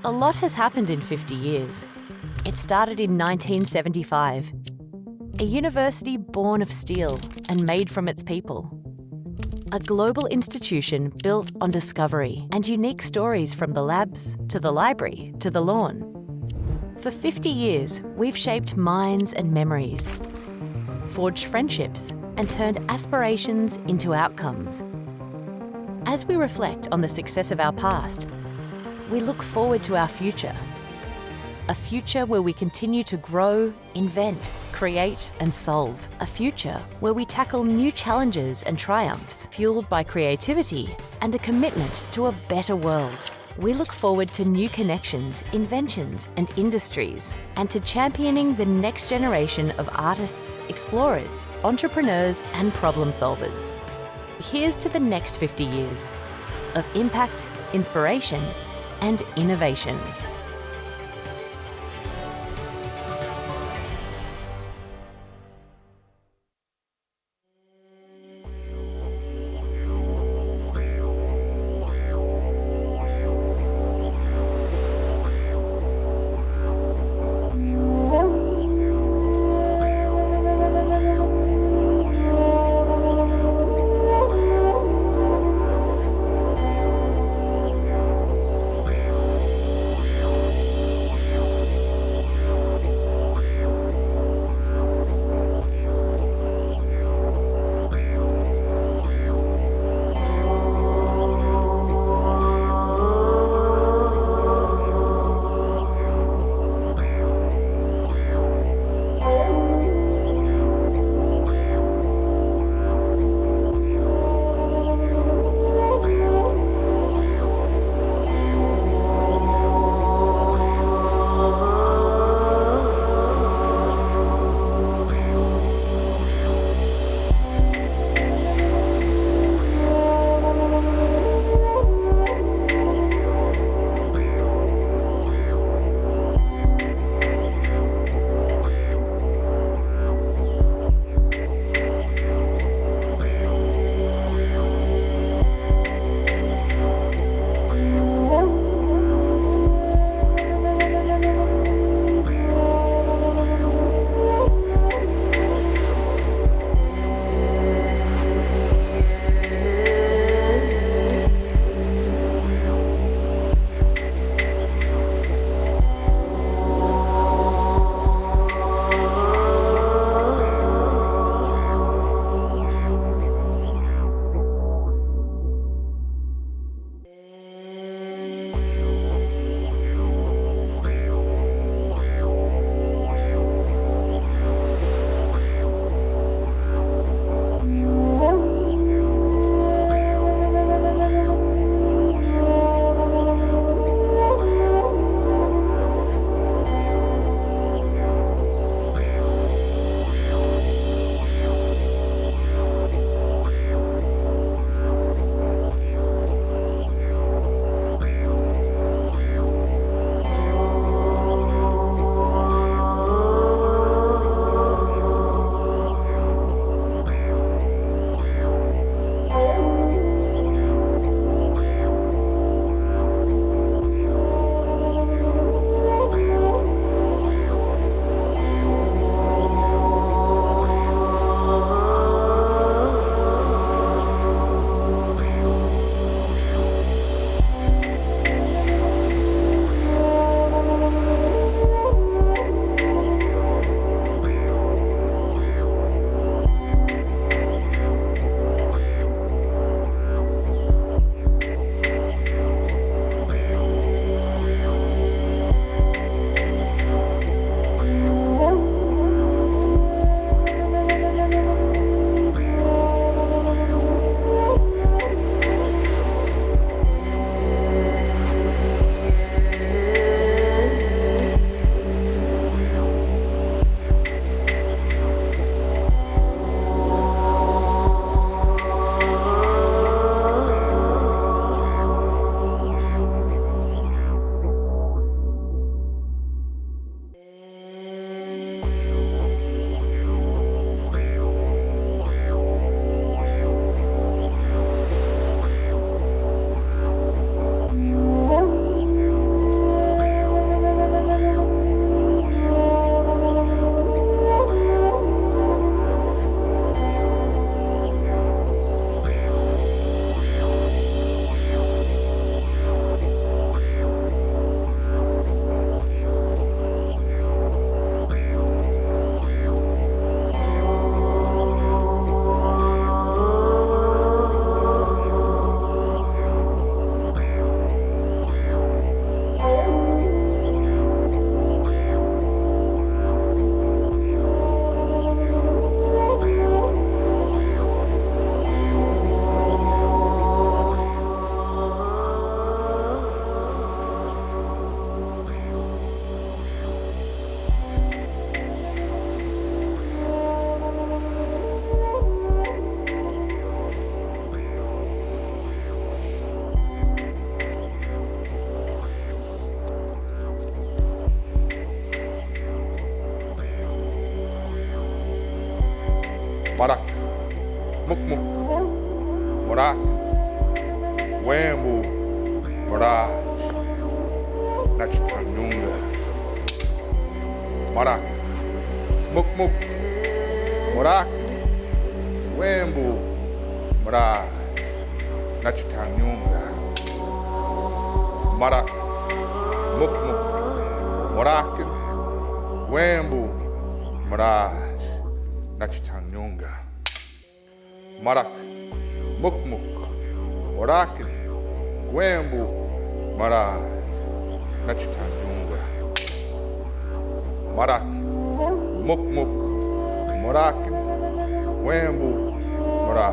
A lot has happened in 50 years. It started in 1975. A university born of steel and made from its people. A global institution built on discovery and unique stories from the labs, to the library, to the lawn. For 50 years, we've shaped minds and memories, forged friendships, and turned aspirations into outcomes. As we reflect on the success of our past, we look forward to our future. A future where we continue to grow, invent, create, and solve. A future where we tackle new challenges and triumphs fueled by creativity and a commitment to a better world. We look forward to new connections, inventions, and industries, and to championing the next generation of artists, explorers, entrepreneurs, and problem solvers. Here's to the next 50 years of impact, inspiration, and innovation. Marak, muk muk, morak, wembu, mora, nachitanyunga. Marak, muk muk, morak, wembu, mora, nachitanyunga. Marak, muk muk, morak, wembu, mora, nachitanyunga. Marak, muk muk, morak, wembu, mara, nachitanyunga. Marak, muk muk, morak, wembu, mara,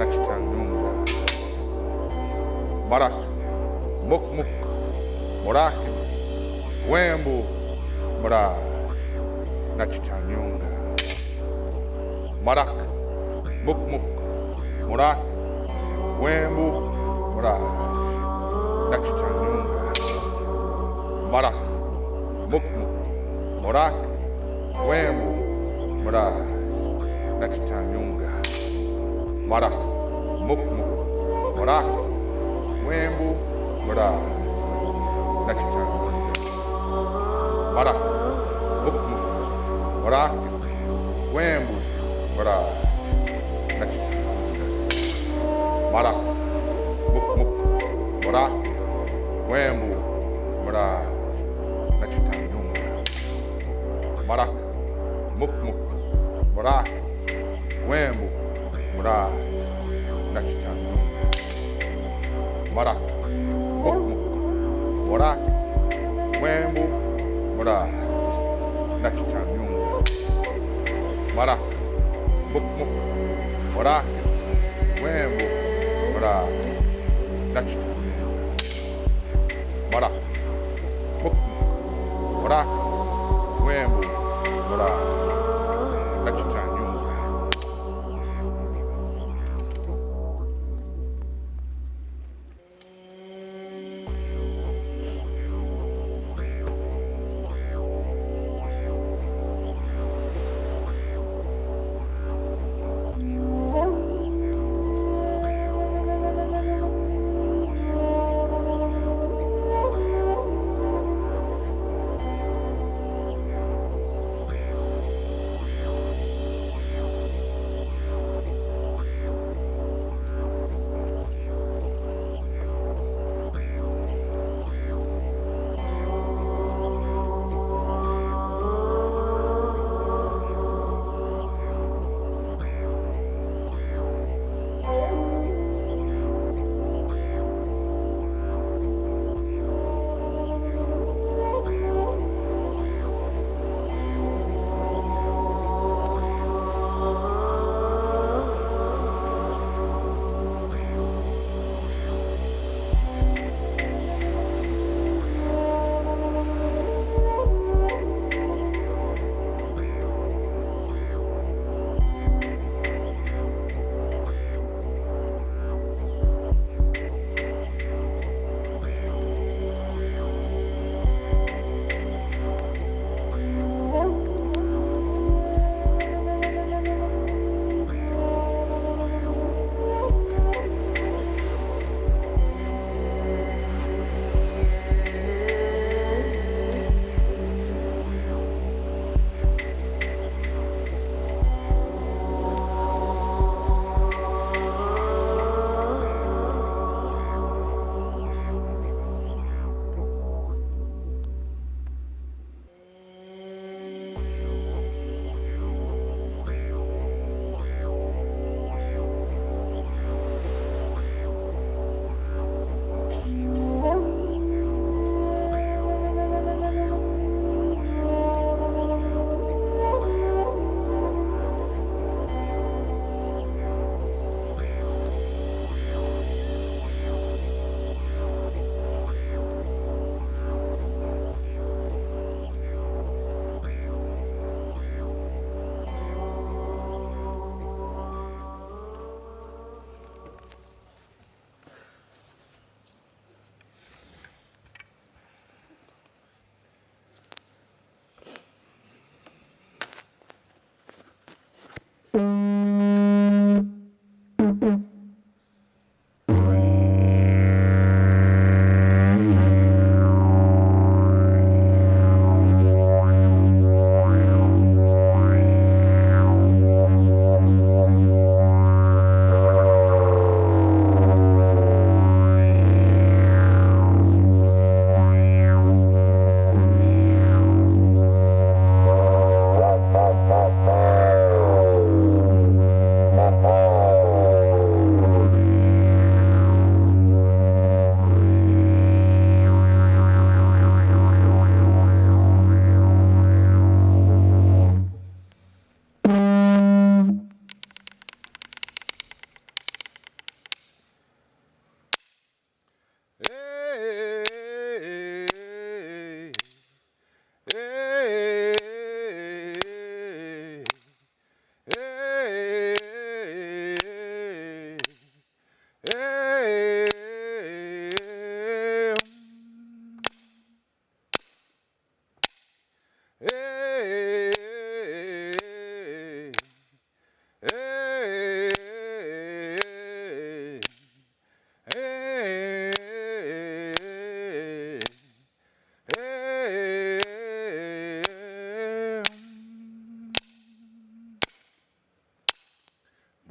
nachitanyunga. Marak, muk muk, morak, wembu, mara, nachitanyunga. Marak, muk muk, morak, wembu, mara, nachitanyunga. Marak, muk muk, morak, wembu, mara, nachitanyunga. Marak, muk muk, morak, wembu, mara, nachitanyunga. Marak, muk muk, morak, wembu, mara, nachitanyunga. Marak, muk muk, morak, wembu, mara, nachitanyunga. Marak, muk muk, morak, wembu, mara, nachitanyunga. Marak, muk muk, morak, wembu, mara, nachitanyunga. Marak, muk muk, morak, wembu, mara, nachitanyunga. Marak, muk muk, morak, wembu, mara, nachitanyunga.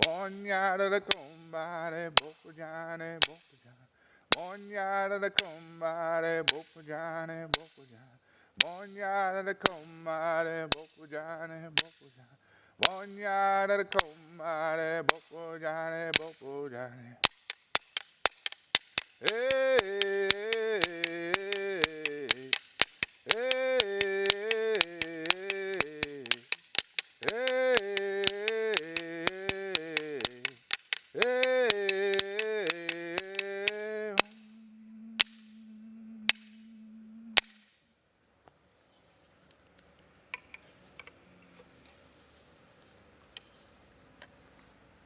Bonyada da kumbare, bokujane, bokujane. Bonyada da kumbare, bokujane, bokujane. Bonyada da kumbare, bokujane, bokujane. Bonyada da kumbare, bokujane, bokujane. Hey, hey, hey,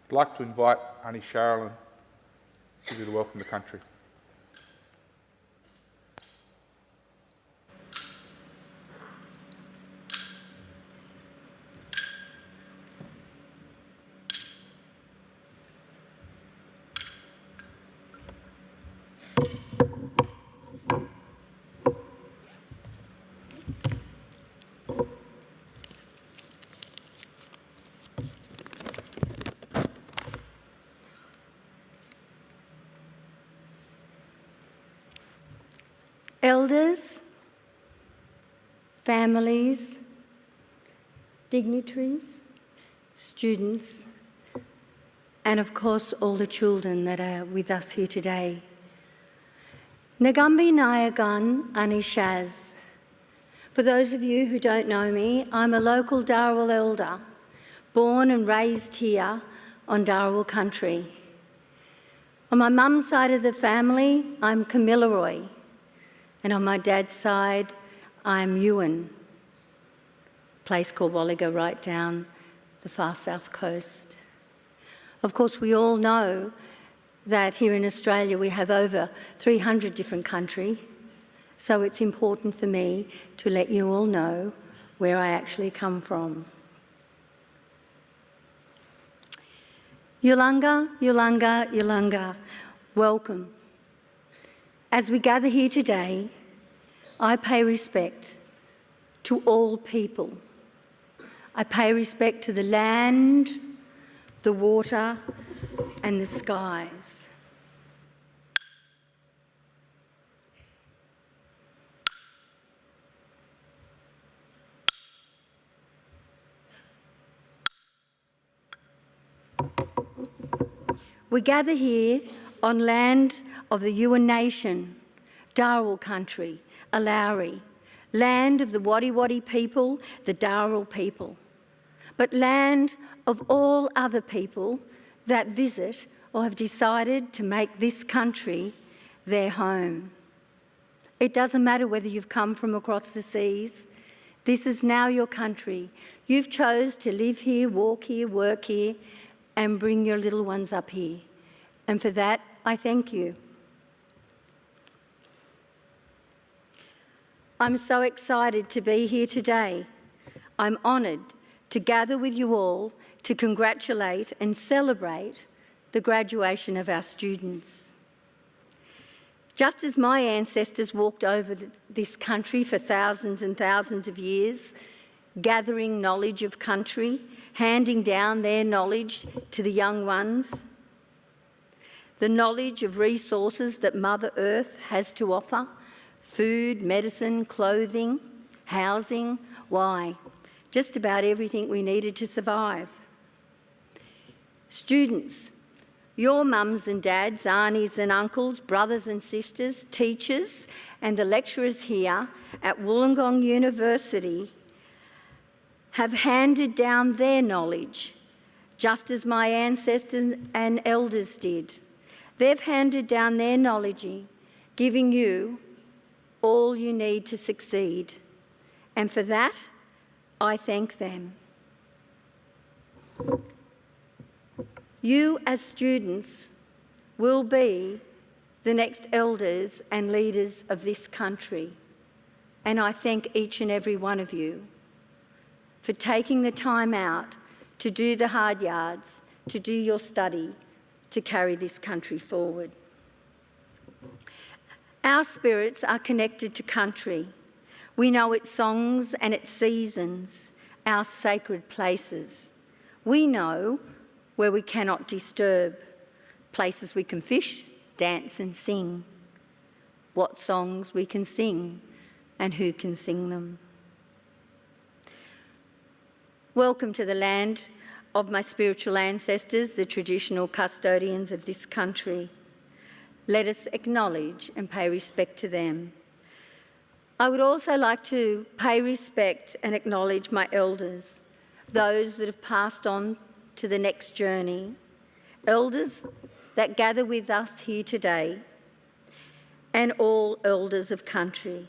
I'd like to invite Auntie Sherilyn to do the welcome to country. Elders, families, dignitaries, students, and of course all the children that are with us here today. Nagambi Nayagan Anishaz. For those of you who don't know me, I'm a local Dharawal elder, born and raised here on Dharawal country. On my mum's side of the family, I'm Kamilaroi, and on my dad's side, I'm Ewan, a place called Wollongong right down the far south coast. Of course, we all know that here in Australia we have over 300 different countries, so it's important for me to let you all know where I actually come from. Yulunga, Yulunga, Yulunga, welcome. As we gather here today, I pay respect to all people. I pay respect to the land, the water, and the skies. We gather here on land of the Yuin Nation, Dharawal country, Alauri, land of the Wadi Wadi people, the Dharawal people, but land of all other people that visit or have decided to make this country their home. It doesn't matter whether you've come from across the seas. This is now your country. You've chose to live here, walk here, work here, and bring your little ones up here. And for that, I thank you. I'm so excited to be here today. I'm honoured to gather with you all to congratulate and celebrate the graduation of our students. Just as my ancestors walked over this country for thousands and thousands of years, gathering knowledge of country, handing down their knowledge to the young ones, the knowledge of resources that Mother Earth has to offer, food, medicine, clothing, housing, why? Just about everything we needed to survive. Students, your mums and dads, aunties and uncles, brothers and sisters, teachers, and the lecturers here at Wollongong University have handed down their knowledge, just as my ancestors and elders did. They've handed down their knowledge, giving you all you need to succeed. And for that, I thank them. You as students will be the next elders and leaders of this country. And I thank each and every one of you for taking the time out to do the hard yards, to do your study, to carry this country forward. Our spirits are connected to country. We know its songs and its seasons, our sacred places. We know where we cannot disturb, places we can fish, dance and sing, what songs we can sing and who can sing them. Welcome to the land of my spiritual ancestors, the traditional custodians of this country. Let us acknowledge and pay respect to them. I would also like to pay respect and acknowledge my elders, those that have passed on to the next journey, elders that gather with us here today, and all elders of country.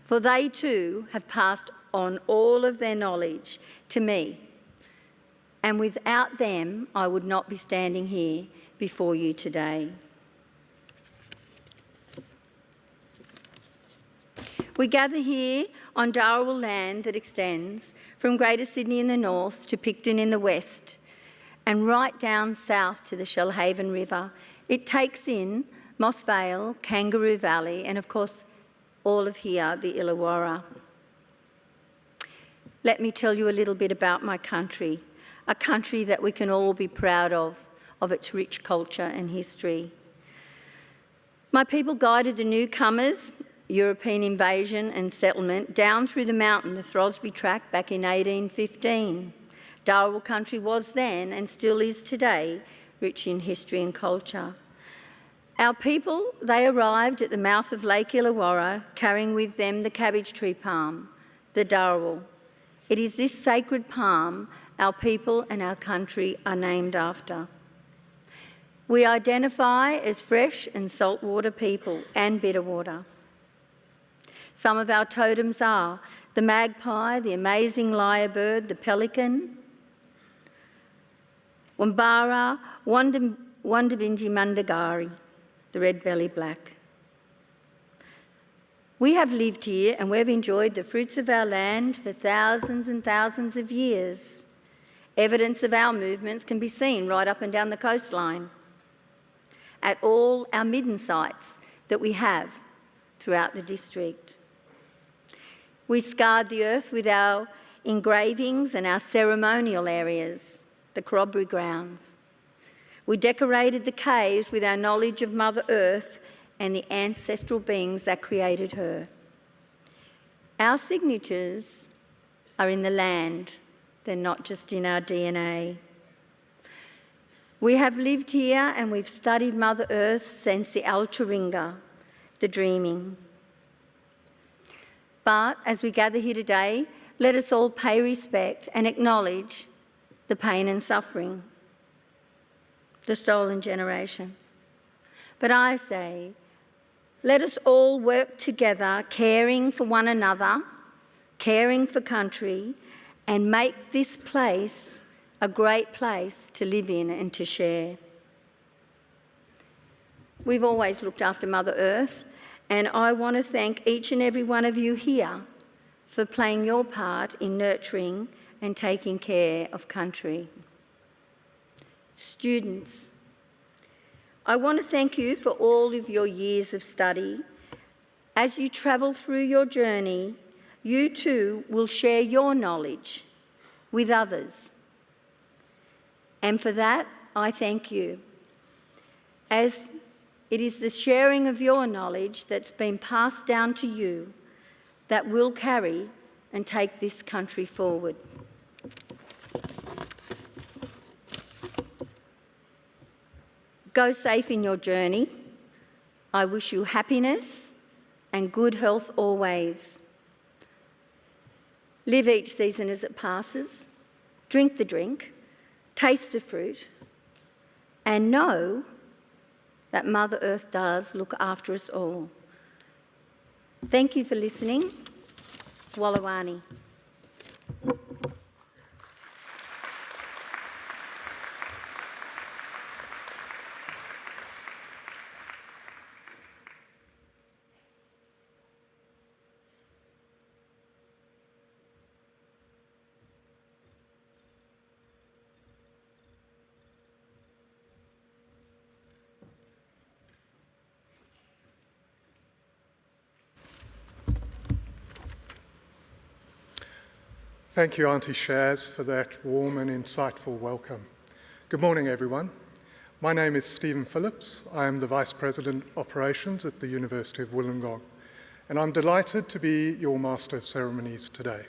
For they too have passed on all of their knowledge to me, and without them I would not be standing here before you today. We gather here on Dharawal land that extends from Greater Sydney in the north to Picton in the west and right down south to the Shellhaven River. It takes in Moss Vale, Kangaroo Valley and of course all of here, the Illawarra. Let me tell you a little bit about my country, a country that we can all be proud of its rich culture and history. My people guided the newcomers, European invasion and settlement, down through the mountain, the Throsby Track, back in 1815. Dharawal country was then, and still is today, rich in history and culture. Our people, they arrived at the mouth of Lake Illawarra, carrying with them the cabbage tree palm, the Dharawal. It is this sacred palm our people and our country are named after. We identify as fresh and saltwater people and bitter water. Some of our totems are the magpie, the amazing lyrebird, the pelican, Wambara, Wandabinji Mandagari, the red-belly black. We have lived here and we've enjoyed the fruits of our land for thousands and thousands of years. Evidence of our movements can be seen right up and down the coastline at all our midden sites that we have throughout the district. We scarred the earth with our engravings and our ceremonial areas, the corroboree grounds. We decorated the caves with our knowledge of Mother Earth and the ancestral beings that created her. Our signatures are in the land, they're not just in our DNA. We have lived here and we've studied Mother Earth since the Alturinga, the dreaming. But as we gather here today, let us all pay respect and acknowledge the pain and suffering, the stolen generation. But I say, let us all work together, caring for one another, caring for country, and make this place a great place to live in and to share. We've always looked after Mother Earth, and I want to thank each and every one of you here for playing your part in nurturing and taking care of country. Students, I want to thank you for all of your years of study. As you travel through your journey, you too will share your knowledge with others. And for that, I thank you, as it is the sharing of your knowledge that's been passed down to you that will carry and take this country forward. Go safe in your journey. I wish you happiness and good health always. Live each season as it passes, drink the drink, taste the fruit, and know that Mother Earth does look after us all. Thank you for listening. Wallawani. Thank you, Auntie Shaz, for that warm and insightful welcome. Good morning, everyone. My name is Stephen Phillips. I am the Vice President Operations at the University of Wollongong, and I'm delighted to be your Master of Ceremonies today.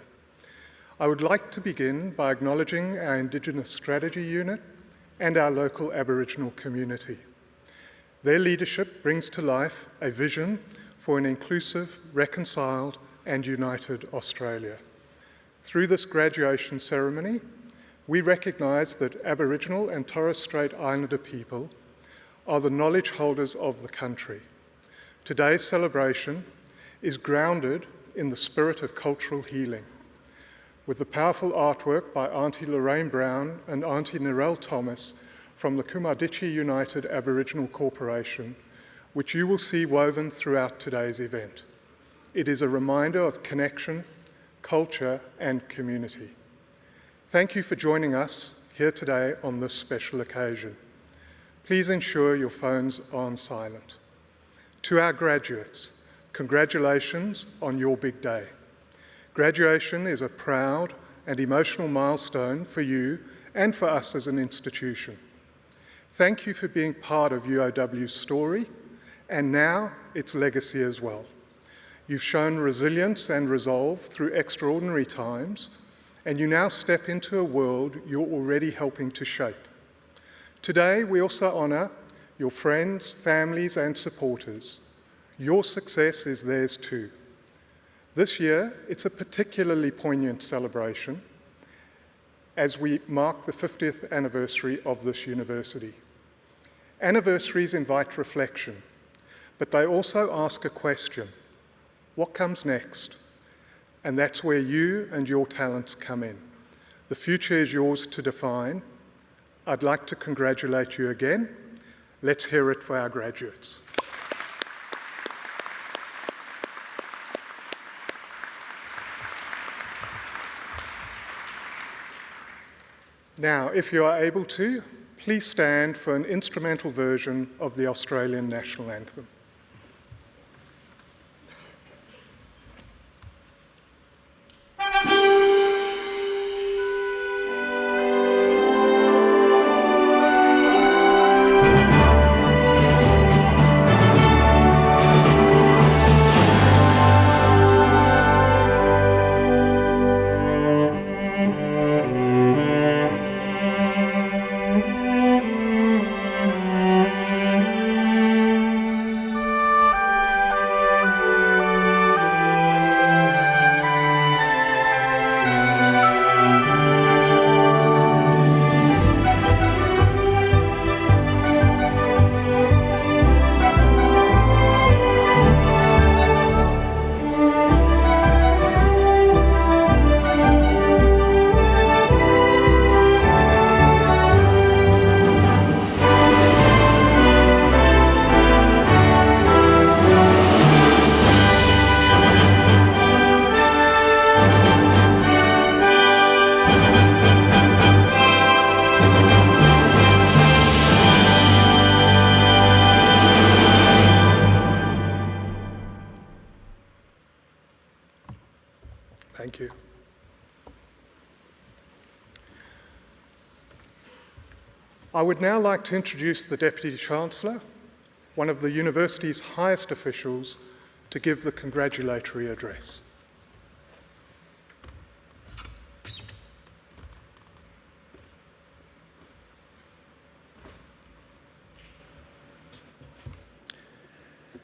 I would like to begin by acknowledging our Indigenous Strategy Unit and our local Aboriginal community. Their leadership brings to life a vision for an inclusive, reconciled and united Australia. Through this graduation ceremony, we recognise that Aboriginal and Torres Strait Islander people are the knowledge holders of the country. Today's celebration is grounded in the spirit of cultural healing, with the powerful artwork by Auntie Lorraine Brown and Auntie Narelle Thomas from the Kumardichi United Aboriginal Corporation, which you will see woven throughout today's event. It is a reminder of connection, culture and community. Thank you for joining us here today on this special occasion. Please ensure your phones are on silent. To our graduates, congratulations on your big day. Graduation is a proud and emotional milestone for you and for us as an institution. Thank you for being part of UOW's story and now its legacy as well. You've shown resilience and resolve through extraordinary times, and you now step into a world you're already helping to shape. Today, we also honour your friends, families and supporters. Your success is theirs too. This year, it's a particularly poignant celebration as we mark the 50th anniversary of this university. Anniversaries invite reflection, but they also ask a question: what comes next? And that's where you and your talents come in. The future is yours to define. I'd like to congratulate you again. Let's hear it for our graduates. Now, if you are able to, please stand for an instrumental version of the Australian National Anthem. Thank you. I would now like to introduce the Deputy Chancellor, one of the university's highest officials, to give the congratulatory address.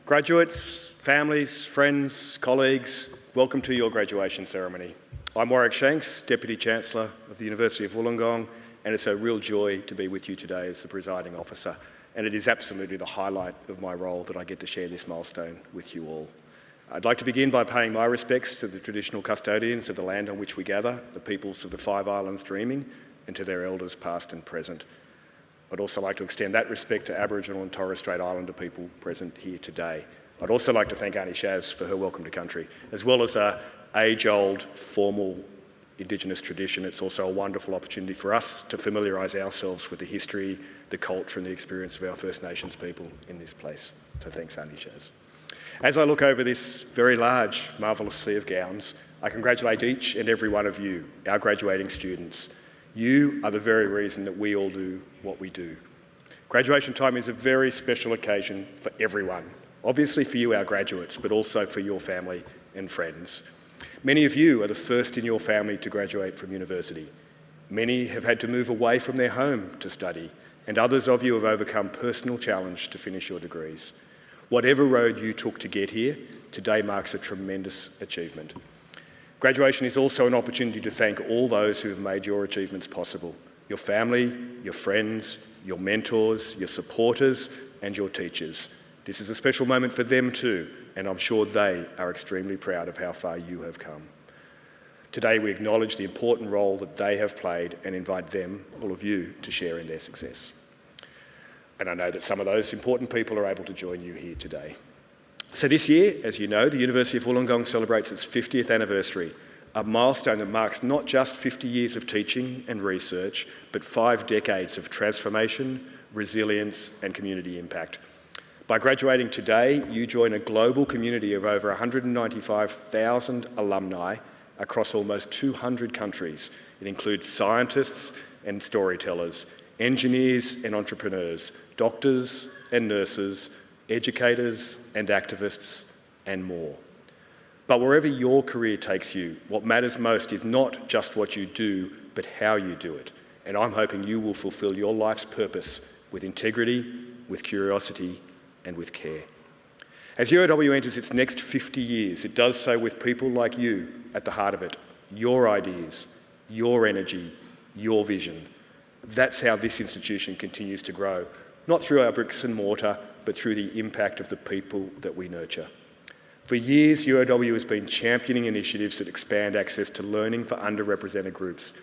Graduates, families, friends, colleagues, welcome to your graduation ceremony. I'm Warwick Shanks, Deputy Chancellor of the University of Wollongong, and it's a real joy to be with you today as the presiding officer, and it is absolutely the highlight of my role that I get to share this milestone with you all. I'd like to begin by paying my respects to the traditional custodians of the land on which we gather, the peoples of the Five Islands dreaming, and to their elders past and present. I'd also like to extend that respect to Aboriginal and Torres Strait Islander people present here today. I'd also like to thank Auntie Shaz for her welcome to country. As well as an age-old formal Indigenous tradition, it's also a wonderful opportunity for us to familiarise ourselves with the history, the culture and the experience of our First Nations people in this place. So thanks, Auntie Shaz. As I look over this very large, marvellous sea of gowns, I congratulate each and every one of you, our graduating students. You are the very reason that we all do what we do. Graduation time is a very special occasion for everyone. Obviously for you, our graduates, but also for your family and friends. Many of you are the first in your family to graduate from university. Many have had to move away from their home to study, and others of you have overcome personal challenge to finish your degrees. Whatever road you took to get here, today marks a tremendous achievement. Graduation is also an opportunity to thank all those who have made your achievements possible. Your family, your friends, your mentors, your supporters, and your teachers. This is a special moment for them too, and I'm sure they are extremely proud of how far you have come. Today we acknowledge the important role that they have played and invite them, all of you, to share in their success. And I know that some of those important people are able to join you here today. So this year, as you know, the University of Wollongong celebrates its 50th anniversary, a milestone that marks not just 50 years of teaching and research, but 5 decades of transformation, resilience, and community impact. By graduating today, you join a global community of over 195,000 alumni across almost 200 countries. It includes scientists and storytellers, engineers and entrepreneurs, doctors and nurses, educators and activists, and more. But wherever your career takes you, what matters most is not just what you do, but how you do it. And I'm hoping you will fulfil your life's purpose with integrity, with curiosity, and with care. As UOW enters its next 50 years, it does so with people like you at the heart of it. Your ideas, your energy, your vision. That's how this institution continues to grow, not through our bricks and mortar, but through the impact of the people that we nurture. For years, UOW has been championing initiatives that expand access to learning for underrepresented groups.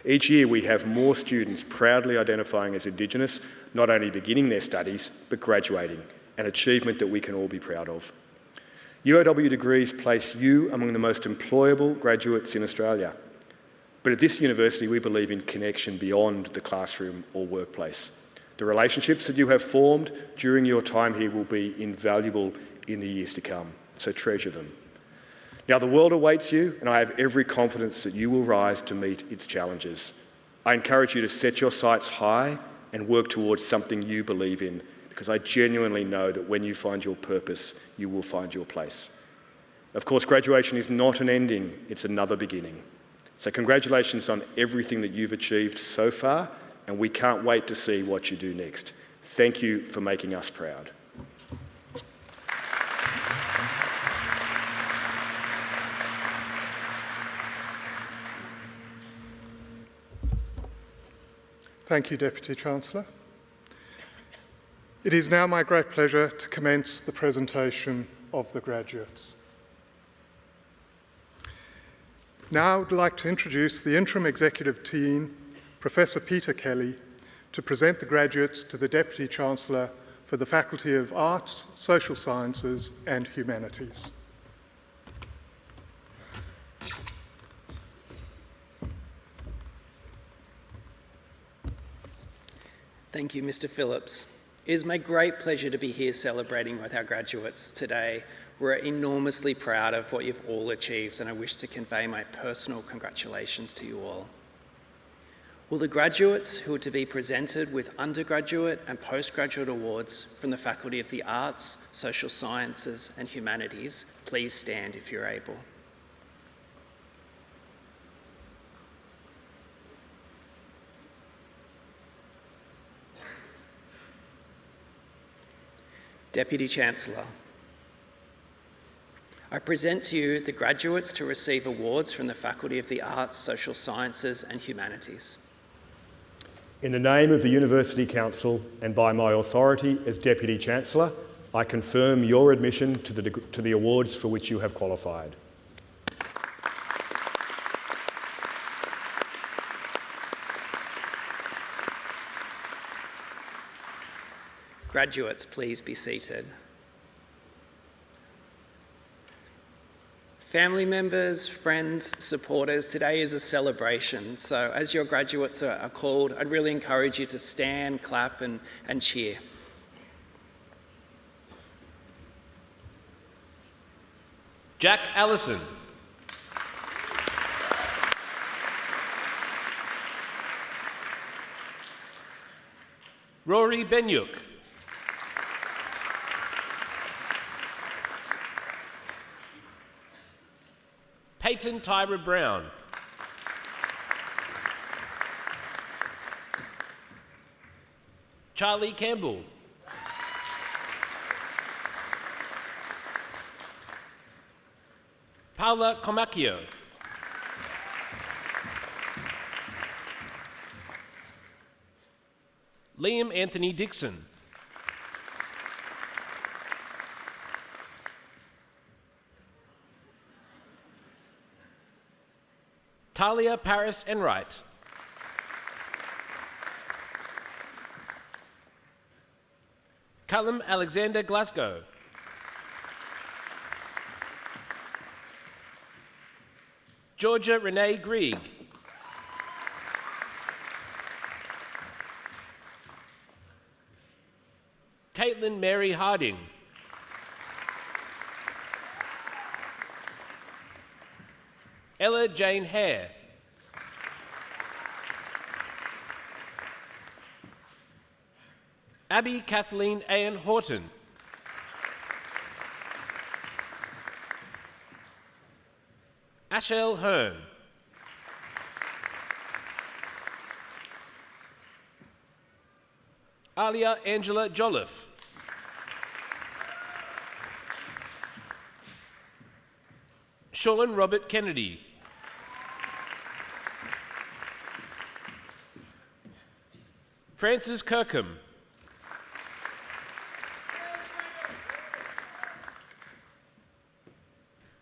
Each year we have more students proudly identifying as Indigenous, not only beginning their studies, but graduating, an achievement that we can all be proud of. UOW degrees place you among the most employable graduates in Australia. But at this university, we believe in connection beyond the classroom or workplace. The relationships that you have formed during your time here will be invaluable in the years to come, so treasure them. Now, the world awaits you, and I have every confidence that you will rise to meet its challenges. I encourage you to set your sights high and work towards something you believe in, because I genuinely know that when you find your purpose, you will find your place. Of course, graduation is not an ending, it's another beginning. So congratulations on everything that you've achieved so far, and we can't wait to see what you do next. Thank you for making us proud. Thank you, Deputy Chancellor. It is now my great pleasure to commence the presentation of the graduates. Now I would like to introduce the Interim Executive Team, Professor Peter Kelly, to present the graduates to the Deputy Chancellor for the Faculty of Arts, Social Sciences and Humanities. Thank you, Mr. Phillips. It is my great pleasure to be here celebrating with our graduates today. We're enormously proud of what you've all achieved, and I wish to convey my personal congratulations to you all. Will the graduates who are to be presented with undergraduate and postgraduate awards from the Faculty of the Arts, Social Sciences and Humanities please stand if you're able. Deputy Chancellor, I present to you the graduates to receive awards from the Faculty of the Arts, Social Sciences and Humanities. In the name of the University Council and by my authority as Deputy Chancellor, I confirm your admission to the awards for which you have qualified. Graduates, please be seated. Family members, friends, supporters, today is a celebration. So as your graduates are called, I'd really encourage you to stand, clap and cheer. Jack Allison. Rory Benyuk. Peyton Tyra Brown. Charlie Campbell. Paula Comacchio. Liam Anthony Dixon. Talia Paris Enright. Callum Alexander Glasgow. Georgia Renee Grieg. Caitlin Mary Harding. Ella Jane Hare. Abby Kathleen Ann Horton. Ashel Hearn. Alia Angela Jolliffe. Sean Robert Kennedy. Francis Kirkham.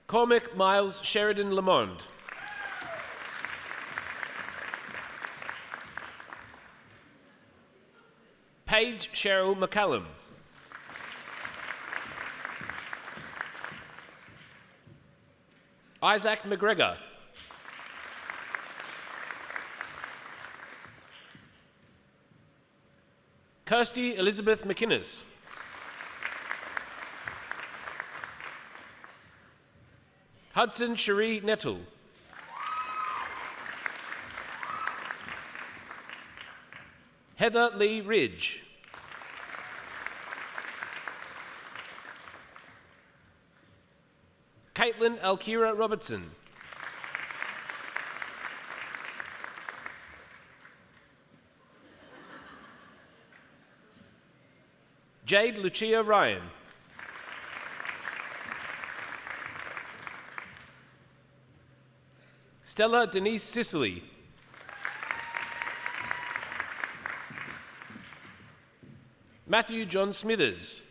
Cormac Miles Sheridan Lamond. Paige Cheryl McCallum. Isaac McGregor. Kirsty Elizabeth McInnes. Hudson Cherie Nettle. Heather Lee Ridge. Caitlin Alkira Robertson. Jade Lucia Ryan. Stella Denise Sicily. Matthew John Smithers.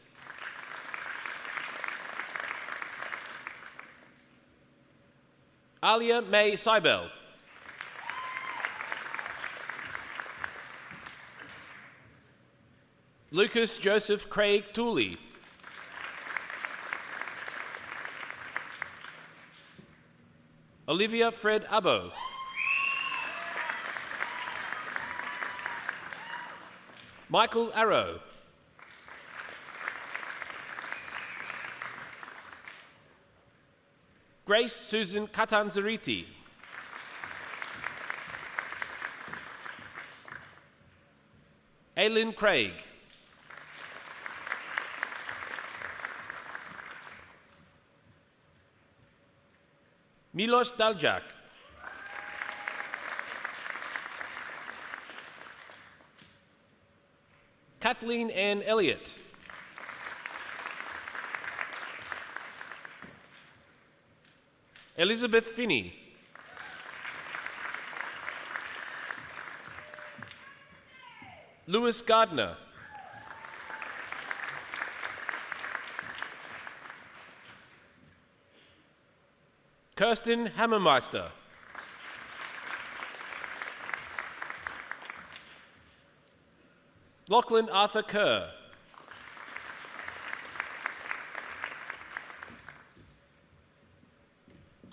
Alia May Seibel. Lucas Joseph Craig Tooley. Olivia Fred Abbo. Michael Arrow. Grace Susan Catanzariti. Aileen Craig. Milos Daljak. Kathleen Ann Elliott. Elizabeth Finney. Lewis Gardner. Kirsten Hammermeister. Lachlan Arthur Kerr.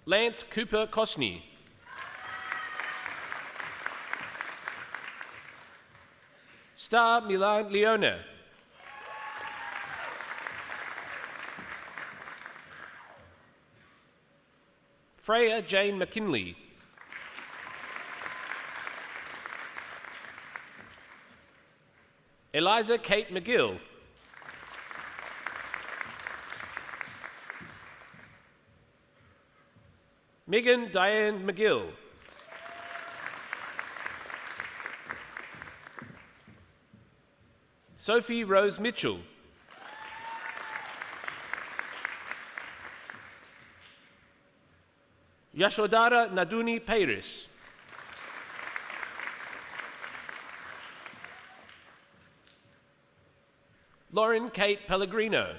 Lance Cooper Koshney. Star Milan Leone. Freya Jane McKinley. Eliza Kate McGill. Megan Diane McGill. Sophie Rose Mitchell. Yashodhara Naduni Peiris. Lauren Kate Pellegrino.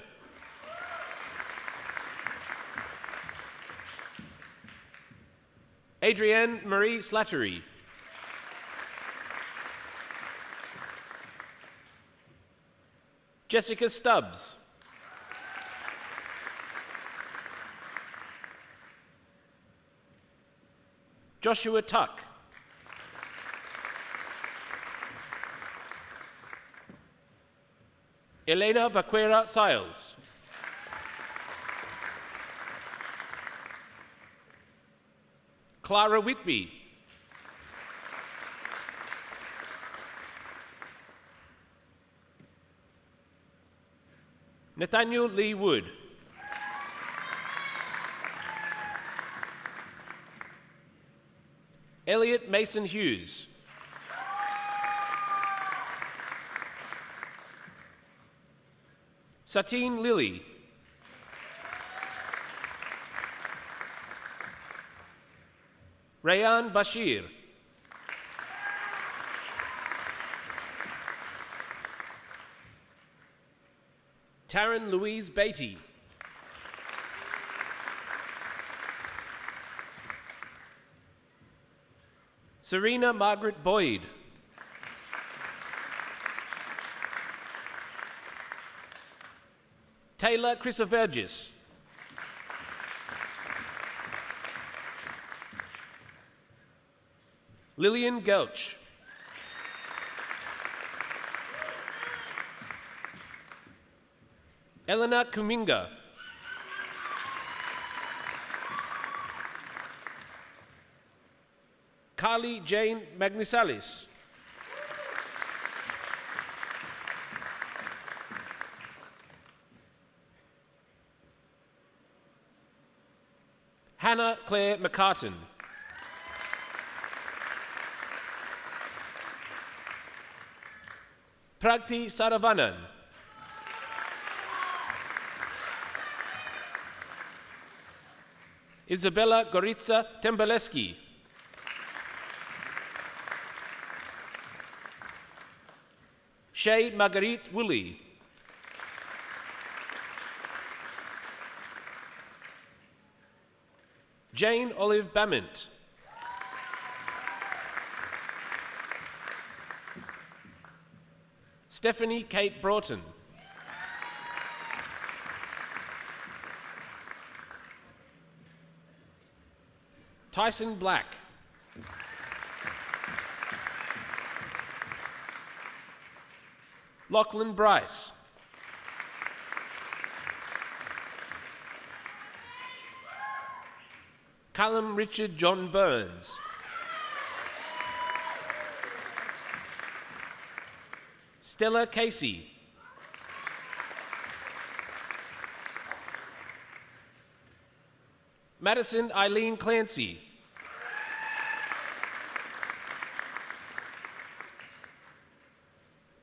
Adrienne Marie Slattery. Jessica Stubbs. Joshua Tuck. Elena Vaquera Siles. Clara Whitby. Nathaniel Lee Wood. Elliot Mason Hughes. Satine Lilly. Rayan Bashir. Taryn Louise Beatty. Serena Margaret Boyd. Taylor Chrysovergis. Lillian Gelch. Elena Kuminga. Carly Jane Magnisalis. Hannah Claire McCartan. Pragti Saravanan. Isabella Goritza Tembeleski. Shay Marguerite Woolley. Jane Olive Bament. Stephanie Kate Broughton. Tyson Black. Lachlan Bryce. Callum Richard John Burns. Stella Casey. Madison Eileen Clancy.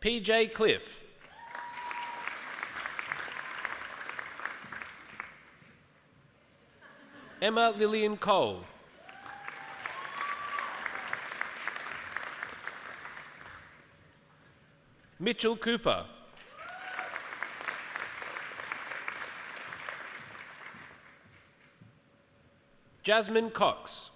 P.J. Cliff. Emma Lillian Cole. Mitchell Cooper. Jasmine Cox.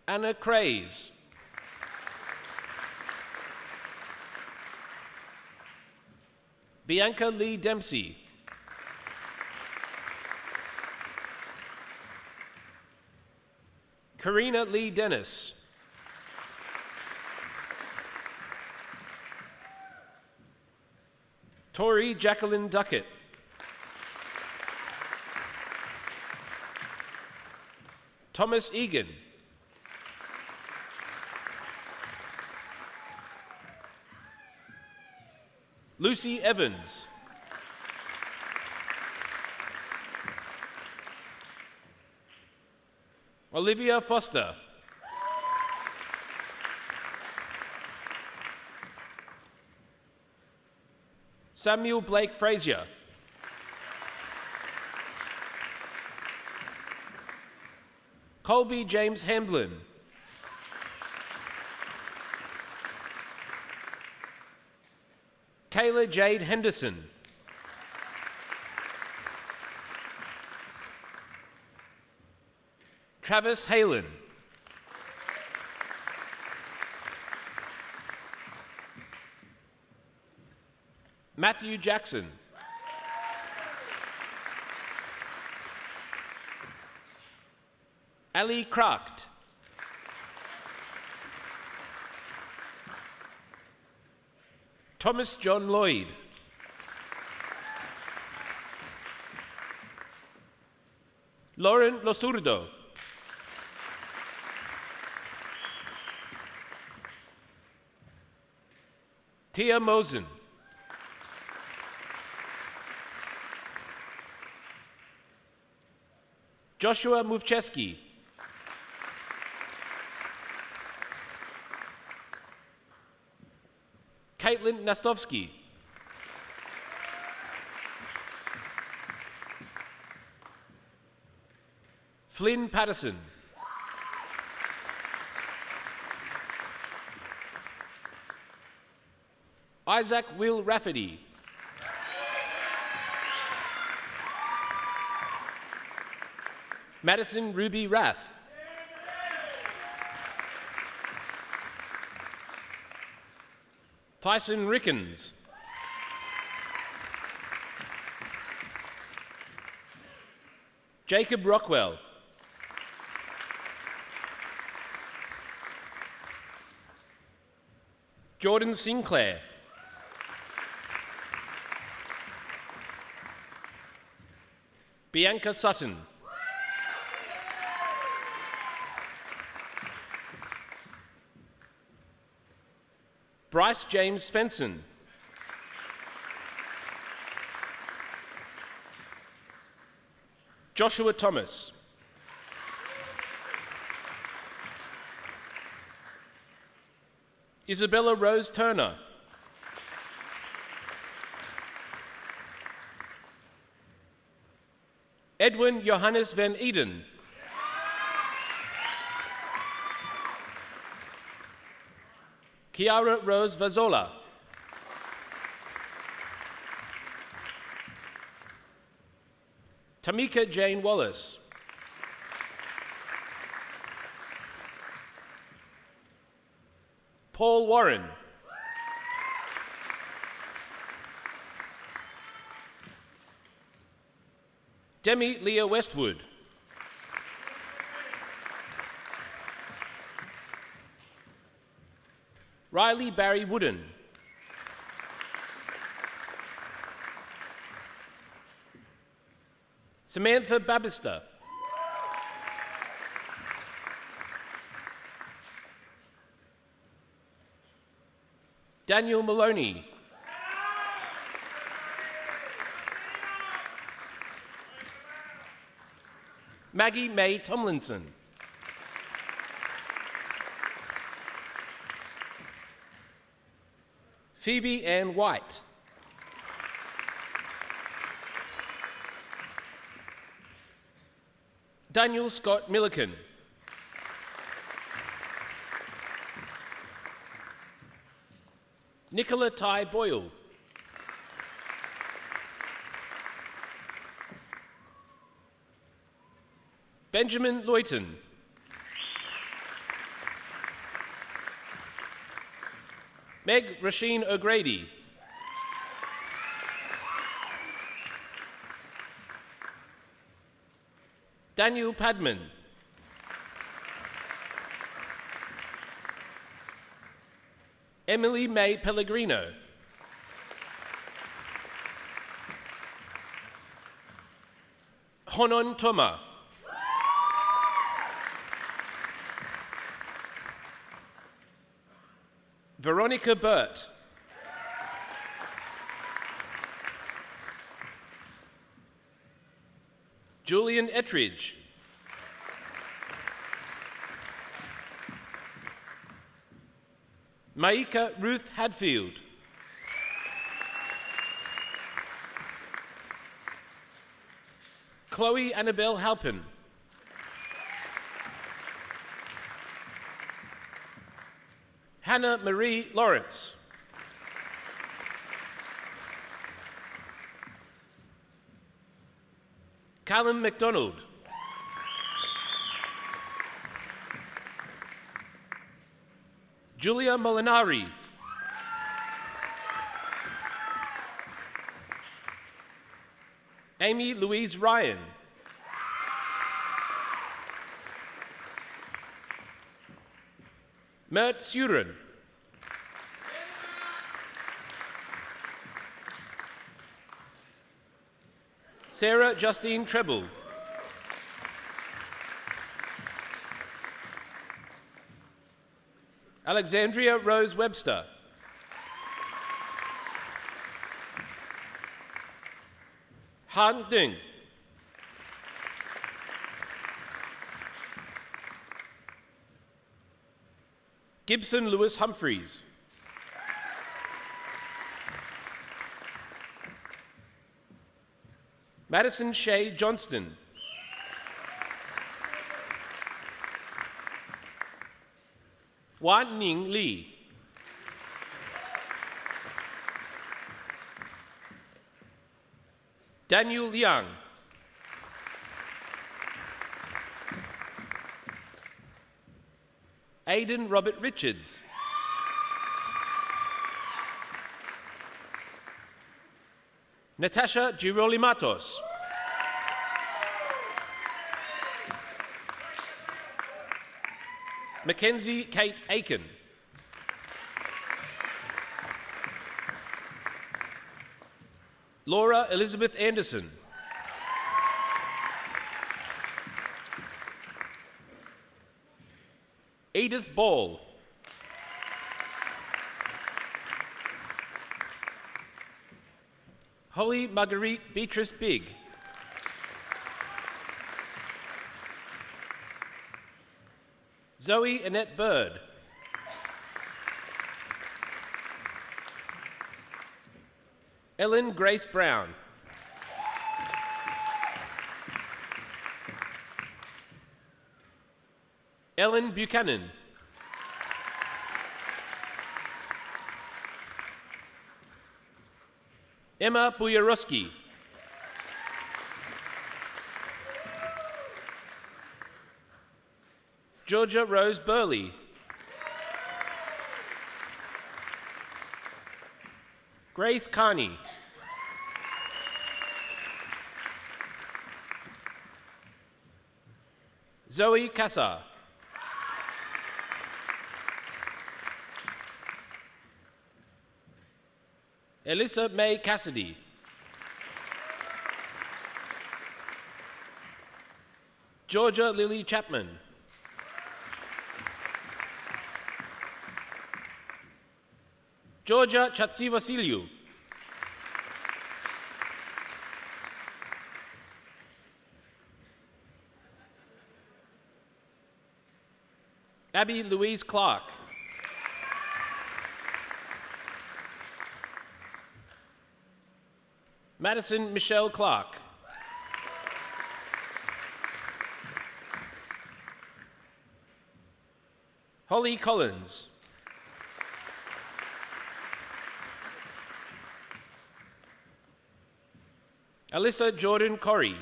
Anna Craze. Bianca Lee Dempsey. Karina Lee Dennis. Tori Jacqueline Duckett. Thomas Egan. Lucy Evans. Olivia Foster. Samuel Blake Frazier. Colby James Hamblin. Kayla Jade Henderson. Travis Halen. Matthew Jackson. Ali Kracht. Thomas John Lloyd. Lauren Losurdo. Tia Mosen. Joshua Muvcheski. Caitlin Nastovsky. Flynn Patterson. Isaac Will Rafferty. Madison Ruby Rath. Tyson Rickens. Jacob Rockwell. Jordan Sinclair. Bianca Sutton. Bryce James Svensson. Joshua Thomas. Isabella Rose Turner. Edwin Johannes van Eden. Kiara Rose Vazola. Tamika Jane Wallace. Paul Warren. Demi Leah Westwood. Riley Barry Wooden. Samantha Babister. Daniel Maloney. Maggie May Tomlinson. Phoebe Ann White. Daniel Scott Milliken. Nicola Ty Boyle. Benjamin Luyton. Meg Rasheen O'Grady. Daniel Padman. Emily May Pellegrino. Honon Toma. Veronica Burt. Julian Ettridge. Maika Ruth Hadfield. Chloe Annabelle Halpin. Hannah Marie Lawrence. Callum MacDonald. Julia Molinari. Amy Louise Ryan. Mert Suren. Sarah Justine Treble. Alexandria Rose Webster. Han Ding. Gibson Lewis Humphreys. Madison Shea Johnston. Wan Ning Lee. Daniel Liang. Aidan Robert Richards. Natasha Girolimatos. Mackenzie Kate Aiken. Laura Elizabeth Anderson. Edith Ball. Holly Marguerite Beatrice Big. Zoe Annette Bird. Ellen Grace Brown. Ellen Buchanan. Emma Bujarowski. Georgia Rose Burley. Grace Carney. Zoe Kassar. Alyssa May Cassidy. Georgia Lily Chapman. Georgia Chatsivasiliou. Abby Louise Clark. Madison Michelle Clark. Holly Collins. Alyssa Jordan Corrie.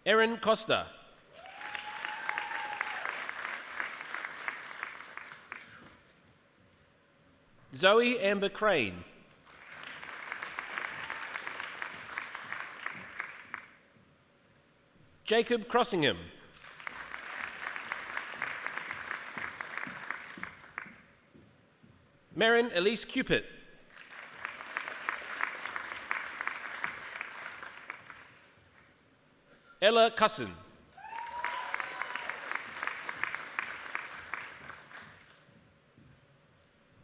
Erin Costa. Zoe Amber Crane. Jacob Crossingham. Marin Elise Cupid. Ella Cusson.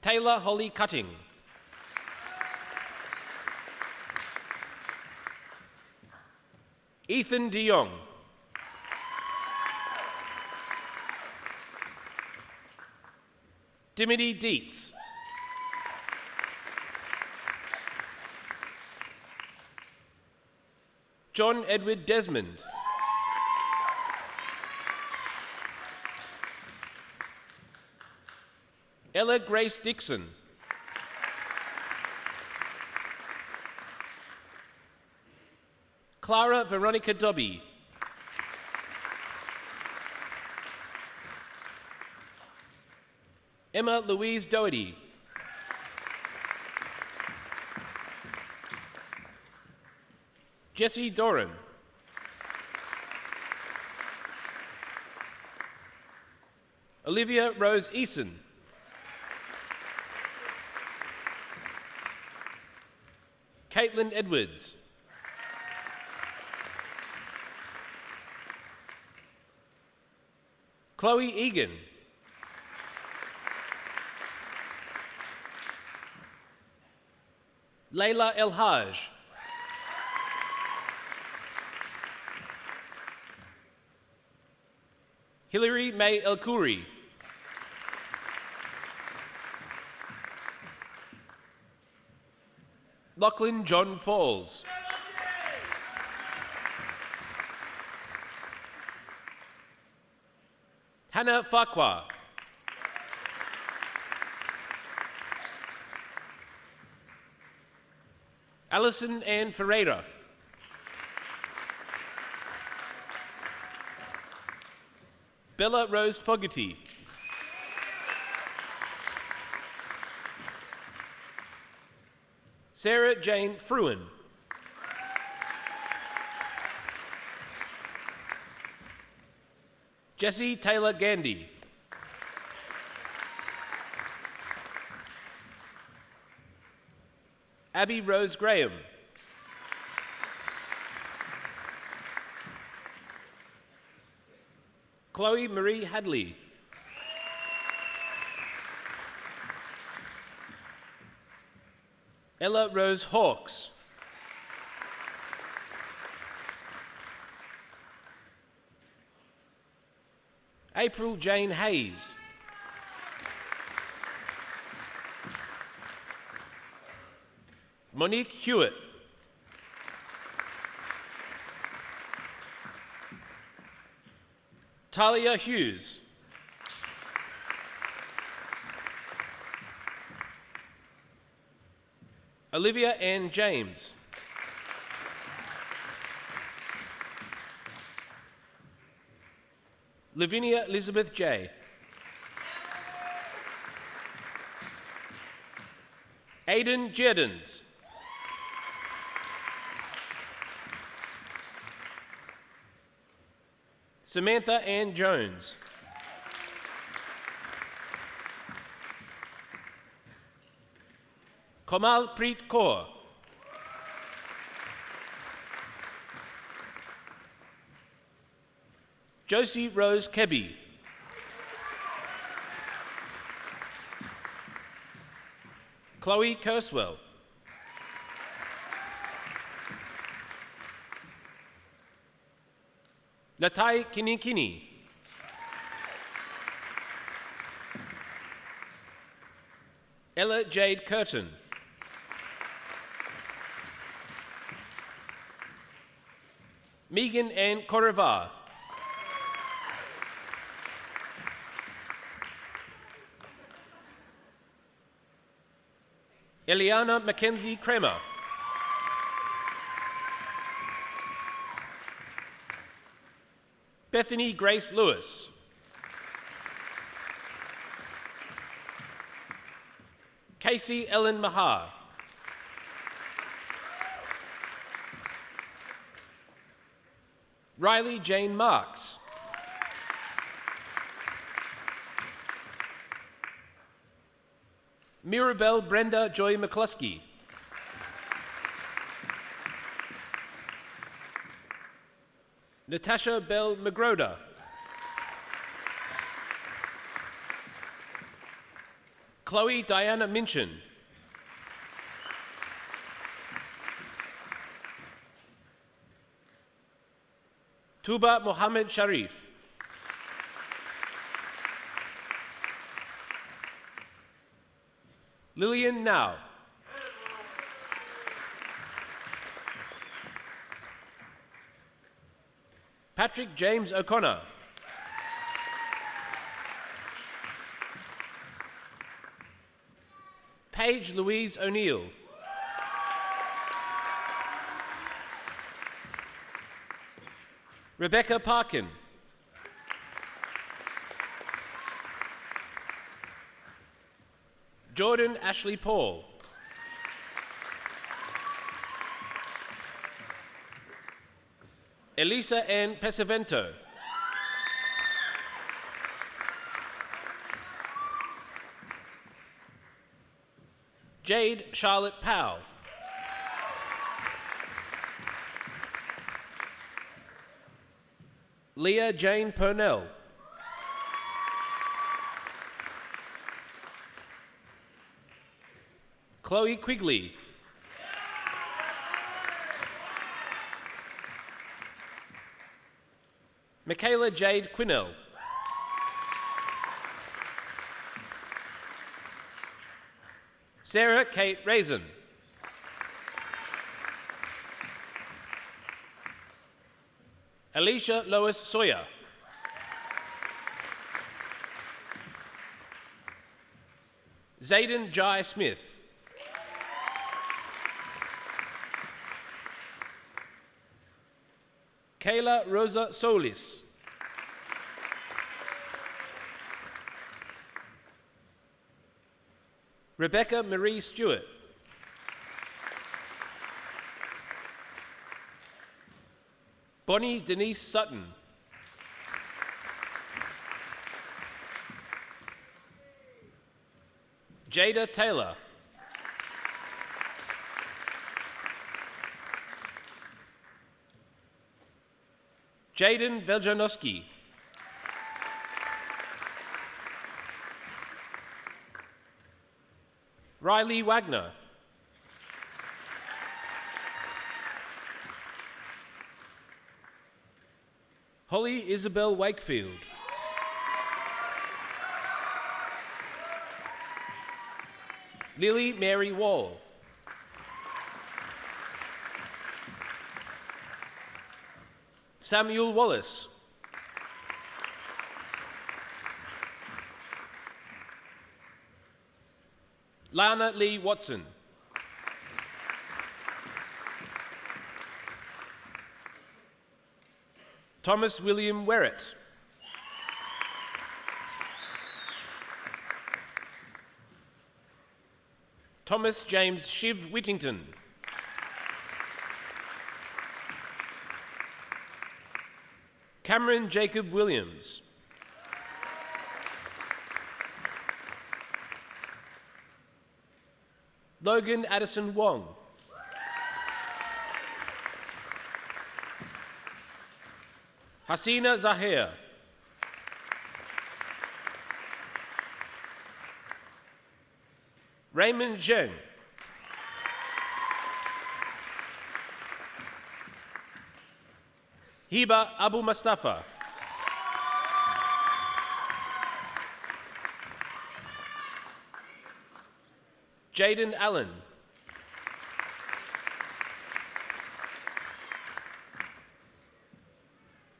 Taylor Holly Cutting. Ethan de Jong. Dimity Dietz. John Edward Desmond. Ella Grace Dixon. Clara Veronica Dobby. Emma Louise Doherty. Jessie Doran. Olivia Rose Eason. Caitlin Edwards. Chloe Egan. Layla El Haj. Hilary May El Khoury. Lachlan John Falls. Hannah Farquhar. Alison Ann Ferreira. Bella Rose Fogarty. Sarah Jane Fruin. Jessie Taylor Gandy. Abby Rose Graham. Chloe Marie Hadley. Ella Rose Hawkes. April Jane Hayes. Monique Hewitt. Talia Hughes. Olivia Ann James. Lavinia Elizabeth J. Aidan Jerdans. Samantha Ann Jones. Kamal Preet Kaur. Josie Rose Kebby. Chloe Kurswell. Latai Kinikini. Ella Jade Curtin. Megan Ann Korivar. Eliana Mackenzie Kramer. Bethany Grace Lewis. Casey Ellen Mahar. Riley Jane Marks. Mirabelle Brenda Joy McCluskey. Natasha Bell Magroda. Chloe Diana Minchin. Tuba Mohammed Sharif. Lillian Now. Patrick James O'Connor. Paige Louise O'Neill. Rebecca Parkin. Jordan Ashley Paul. Elisa Ann Pesavento. Jade Charlotte Powell. Leah Jane Purnell. Chloe Quigley. Michaela Jade Quinnell. Sarah Kate Raisin. Alicia Lois Sawyer. Zayden Jai Smith. Kayla Rosa Solis. Rebecca Marie Stewart. Bonnie Denise Sutton. Jada Taylor. Jaden Veljanowski. Riley Wagner. Holly Isabel Wakefield. Lily Mary Wall. Samuel Wallace. Lana Lee Watson. Thomas William Werrett. Thomas James Shiv Whittington. Cameron Jacob Williams. Logan Addison Wong. Hasina Zahir. Raymond Zheng. Hiba Abu Mustafa. Jaden Allen.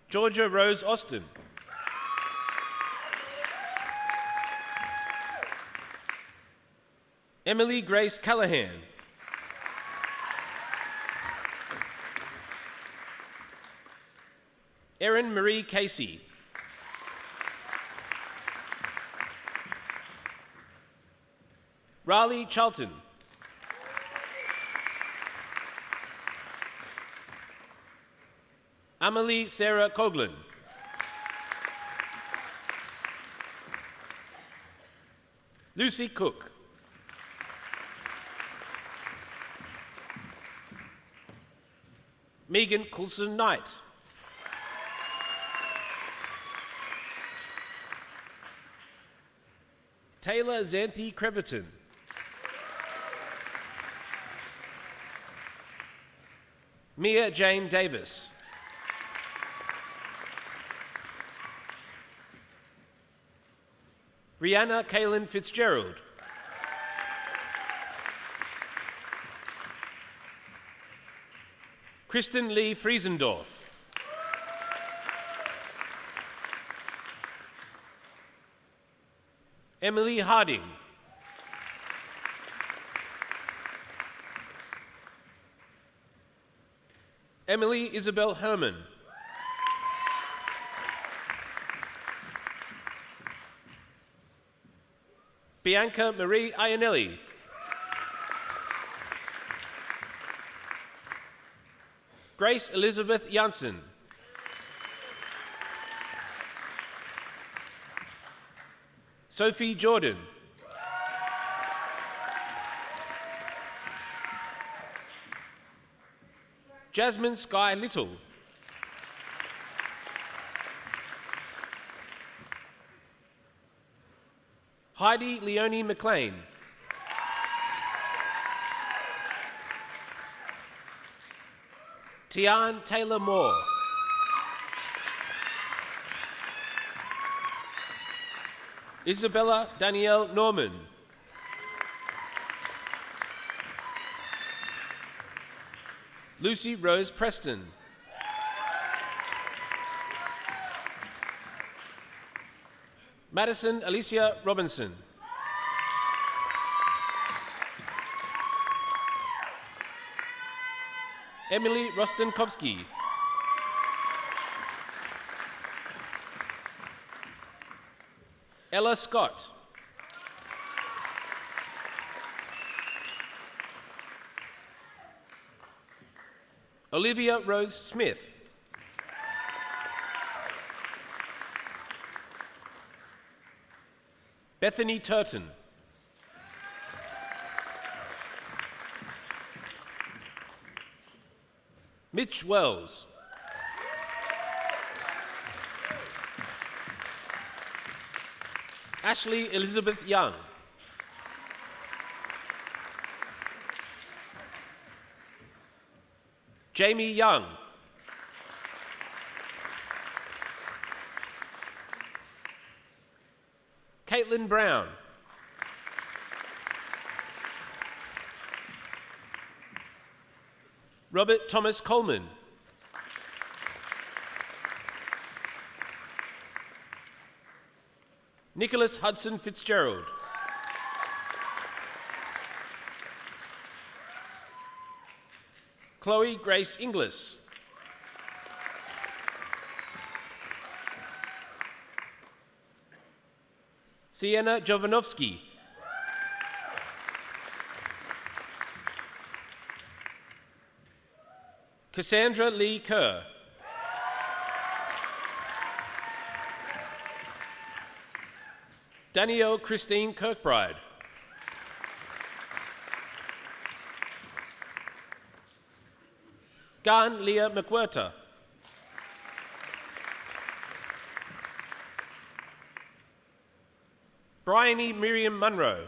Georgia Rose Austin. Emily Grace Callahan. Erin Marie Casey. Raleigh Charlton. Amelie Sarah Coughlin. Lucy Cook. Megan Coulson Knight. Taylor Zanti Creverton. Mia Jane Davis. Rihanna Kaylin Fitzgerald. Kristen Lee Friesendorf. Emily Harding. Emily Isabel Herman. Bianca Marie Iannelli. Grace Elizabeth Janssen. Sophie Jordan. Jasmine Sky Little. Heidi Leonie McLean. Tian Taylor Moore. Isabella Danielle Norman. Lucy Rose Preston. Madison Alicia Robinson. Emily Rostenkowski. Ella Scott. Olivia Rose Smith. Bethany Turton. Mitch Wells. Ashley Elizabeth Young. Jamie Young. Caitlin Brown. Robert Thomas Coleman. Nicholas Hudson Fitzgerald. Chloe Grace Inglis. Sienna Jovanovski. Cassandra Lee Kerr. Danielle Christine Kirkbride. Gan Leah McWhirter. Bryony Miriam Munro.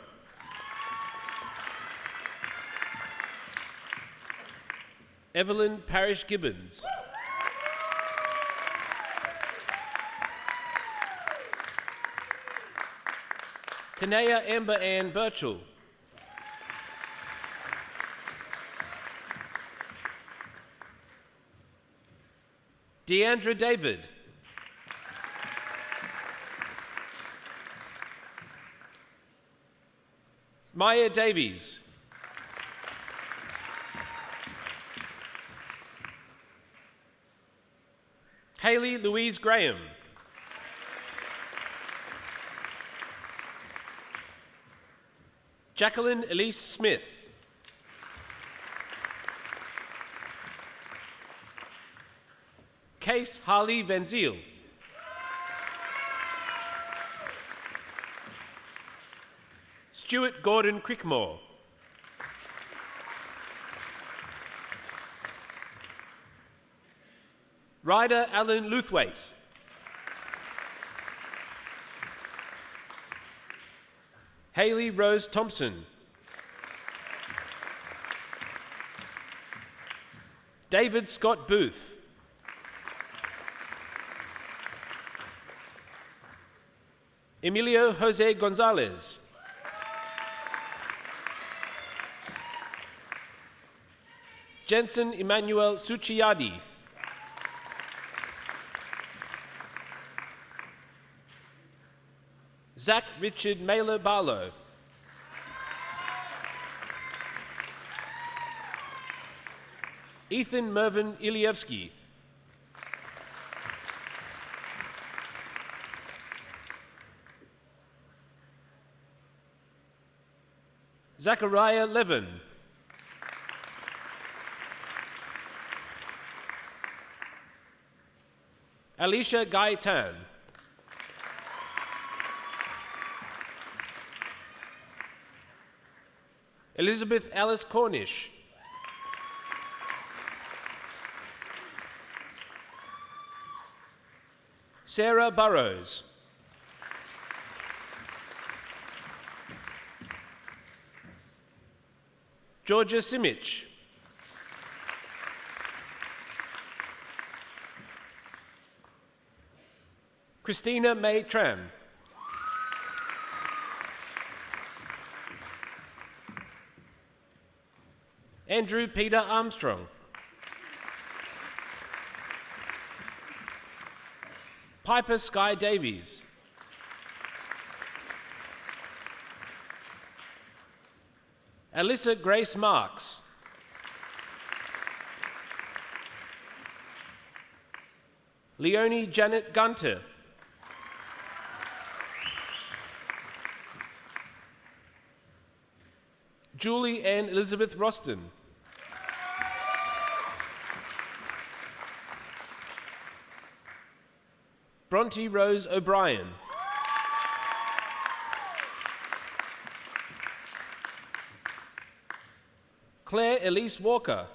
Evelyn Parish Gibbons. Tanea Amber Ann Birchall. Deandra David. Maya Davies. Hayley Louise Graham. Jacqueline Elise Smith. Case Harley Van Ziel. Stuart Gordon Crickmore. Ryder Alan Luthwaite. Hayley Rose Thompson. David Scott Booth. Emilio Jose Gonzalez. Jensen Emmanuel Suchiyadi. Zach Richard Mailer Barlow. Ethan Mervyn Ilievsky. Zachariah Levin. Alicia Gaitan. Elizabeth Alice Cornish. Sarah Burrows. Georgia Simic. Christina May Tran. Andrew Peter Armstrong. Piper Sky Davies. Alyssa Grace Marks. Leonie Janet Gunter. Julie Ann Elizabeth Roston. Bronte Rose O'Brien. Claire Elise Walker.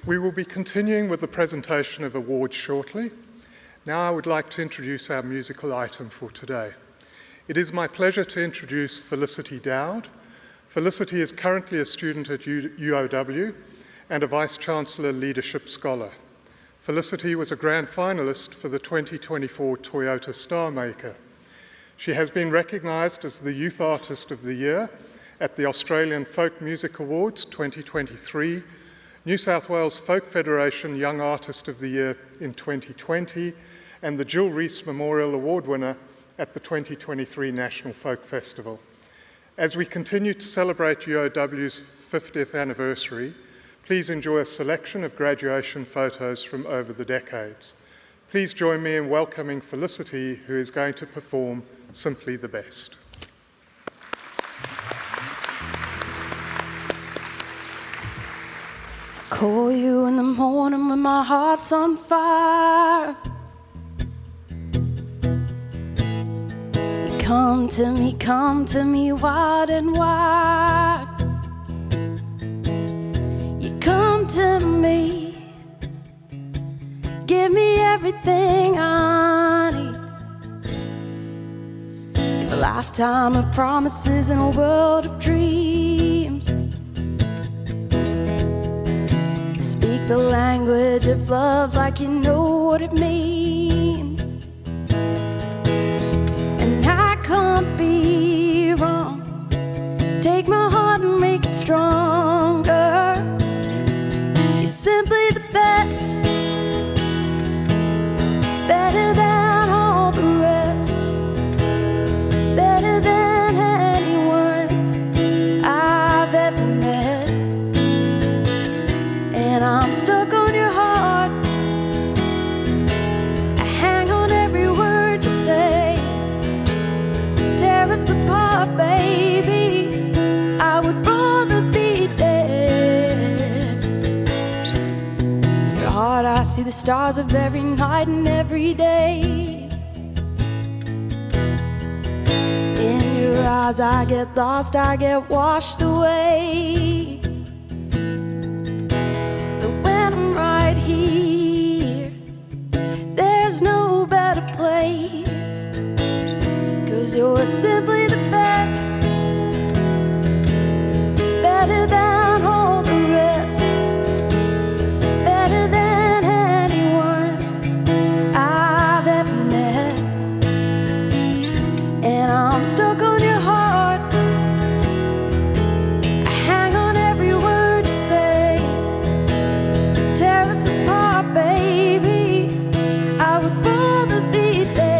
We will be continuing with the presentation of awards shortly. Now I would like to introduce our musical item for today. It is my pleasure to introduce Felicity Dowd. Felicity is currently a student at UOW and a Vice-Chancellor Leadership Scholar. Felicity was a grand finalist for the 2024 Toyota Star Maker. She has been recognised as the Youth Artist of the Year at the Australian Folk Music Awards 2023, New South Wales Folk Federation Young Artist of the Year in 2020, and the Jill Rees Memorial Award winner at the 2023 National Folk Festival. As we continue to celebrate UOW's 50th anniversary, please enjoy a selection of graduation photos from over the decades. Please join me in welcoming Felicity, who is going to perform Simply the Best. Call you in the morning when my heart's on fire. You come to me wide and wide. You come to me, give me everything I need. A lifetime of promises and a world of dreams. Speak the language of love like you know what it means. And I can't be wrong. Take my heart and make it stronger. You're simply the best, better than all the rest, better than anyone I've ever met. And I'm stuck on your heart. I hang on every word you say. So tear us apart, baby. I would rather be dead. Your heart, I see the stars of every night and every day. In your eyes, I get lost, I get washed away. Here, there's no 'cause you're simply the best, better than all the rest, better than anyone I've ever met. And I'm stuck on your heart, I hang on every word you say, so tear us apart, baby, I would rather be dead.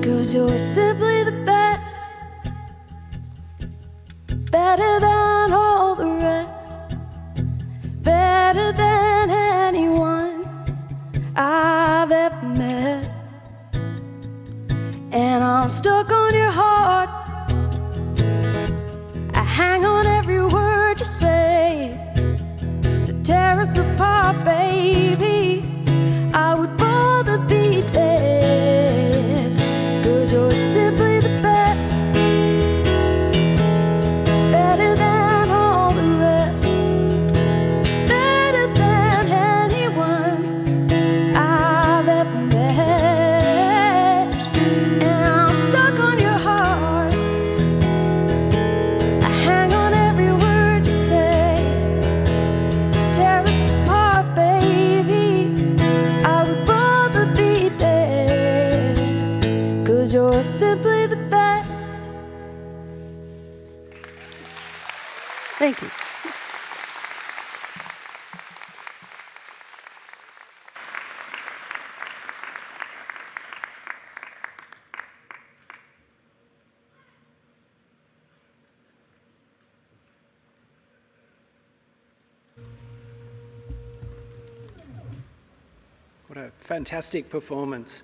'Cause you're simply the best, better than all the rest, better than anyone I've ever met. And I'm stuck on your heart, I hang on every word you say, so tear us apart, baby, I would rather be dead. 'Cause you're simply the best, better than all the rest, better than anyone I've ever met. And I'm stuck on your heart, I hang on every word you say, so tear us apart, baby, I would rather be dead. 'Cause you're simply the best. Thank you. What a fantastic performance.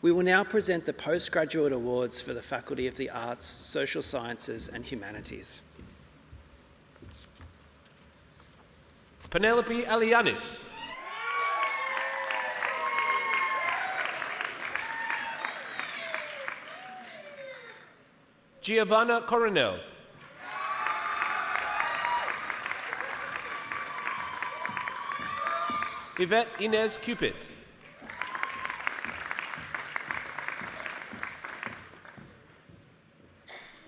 We will now present the Postgraduate Awards for the Faculty of the Arts, Social Sciences and Humanities. Penelope Alianis. Giovanna Coronel. Yvette Inez Cupid.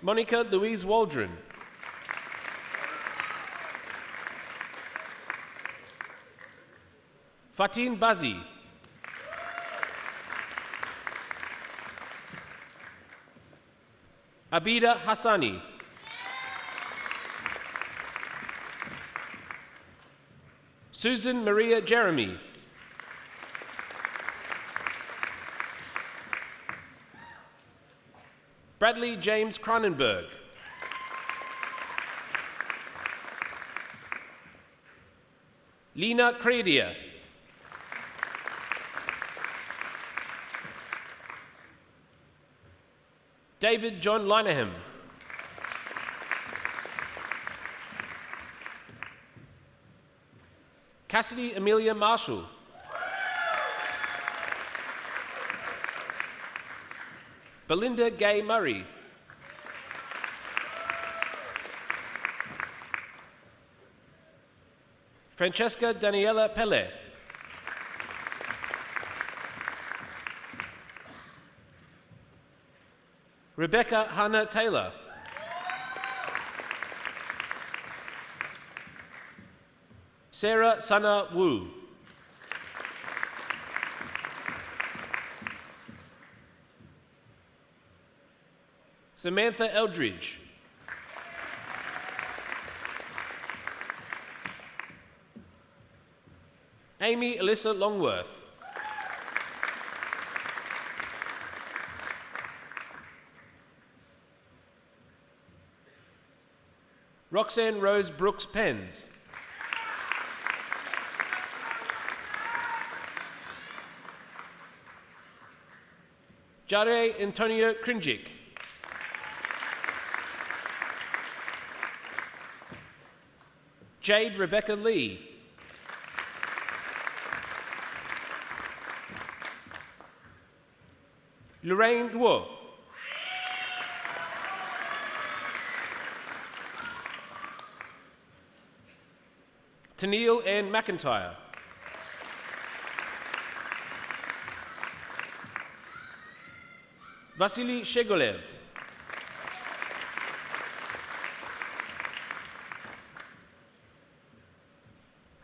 Monica Louise Waldron. Fatin Bazi. Abida Hassani. Susan Maria Jeremy. Bradley James Cronenberg. Lena Credia. David John Linehan. Cassidy Amelia Marshall. Belinda Gay Murray. Francesca Daniela Pelle. Rebecca Hannah Taylor. Sarah Sana Wu. Samantha Eldridge. Amy Alyssa Longworth. Roxanne Rose Brooks Pens. Jare Antonio Krinjic. Jade Rebecca Lee. Lorraine Duo. Tennille Ann McIntyre. Vasily Shegolev.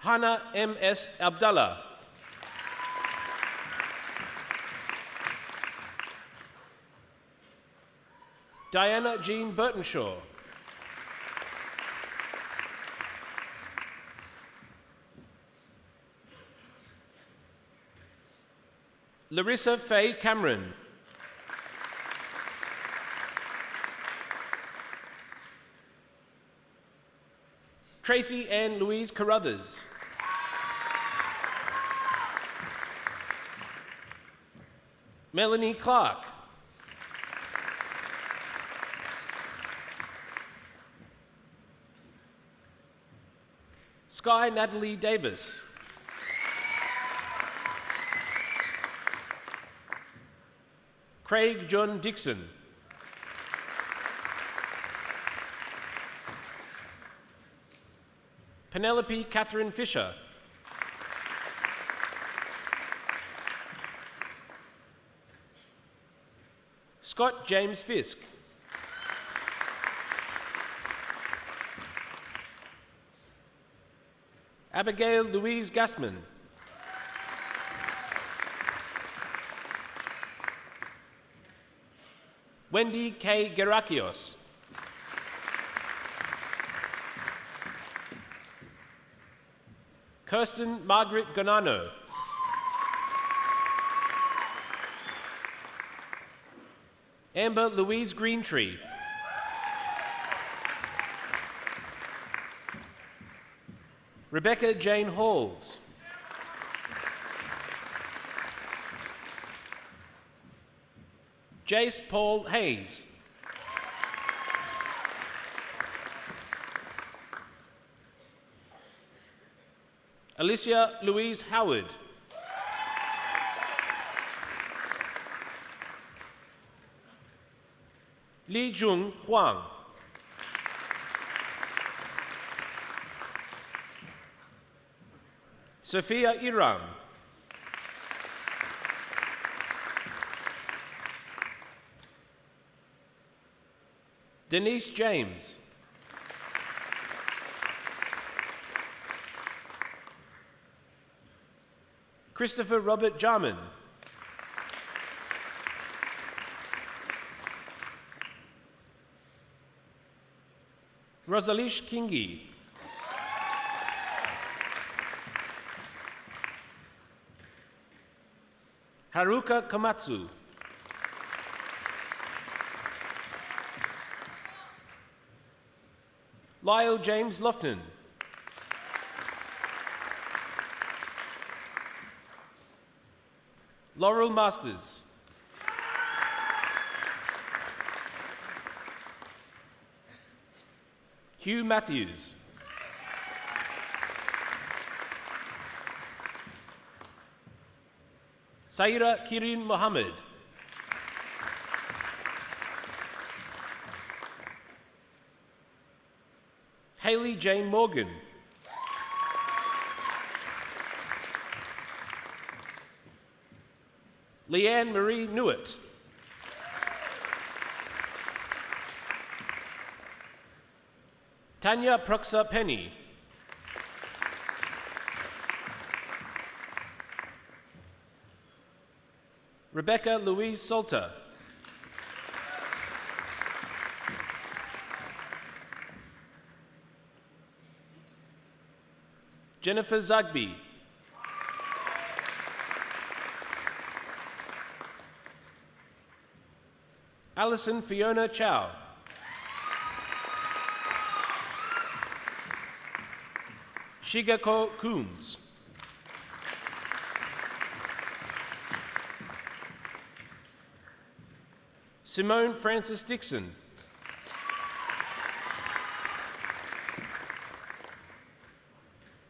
Hannah M.S. Abdallah. Diana Jean Burtonshaw. Larissa Faye Cameron. Tracy Ann Louise Carruthers. Melanie Clark. Sky Natalie Davis. Craig John Dixon. Penelope Catherine Fisher. Scott James Fisk. Abigail Louise Gassman. Wendy K. Gerakios. Kirsten Margaret Gonano. Amber Louise Greentree. Rebecca Jane Halls. Jace Paul Hayes. Alicia Louise Howard. Li Jung Huang. Sophia Iram. Denise James. Christopher Robert Jarman. Rosalish Kingi. Haruka Komatsu. Lyle James Lofton. Laurel Masters. Hugh Matthews. Saira Kirin Mohammed. Haley Jane Morgan. Leanne Marie Newitt. Tanya Proxa Penny. Rebecca Louise Salter. Jennifer Zugby. Alison Fiona Chow. Shigako Coombs. Simone Francis Dixon.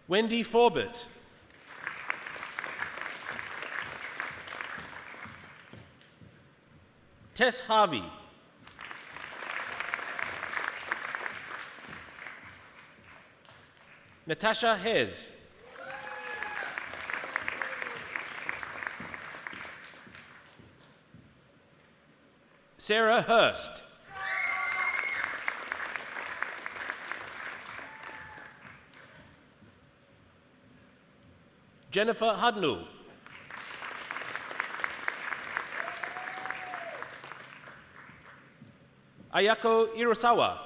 Wendy Forbett. Tess Harvey. Natasha Hez. Sarah Hurst. Jennifer Hudnall. Ayako Irasawa.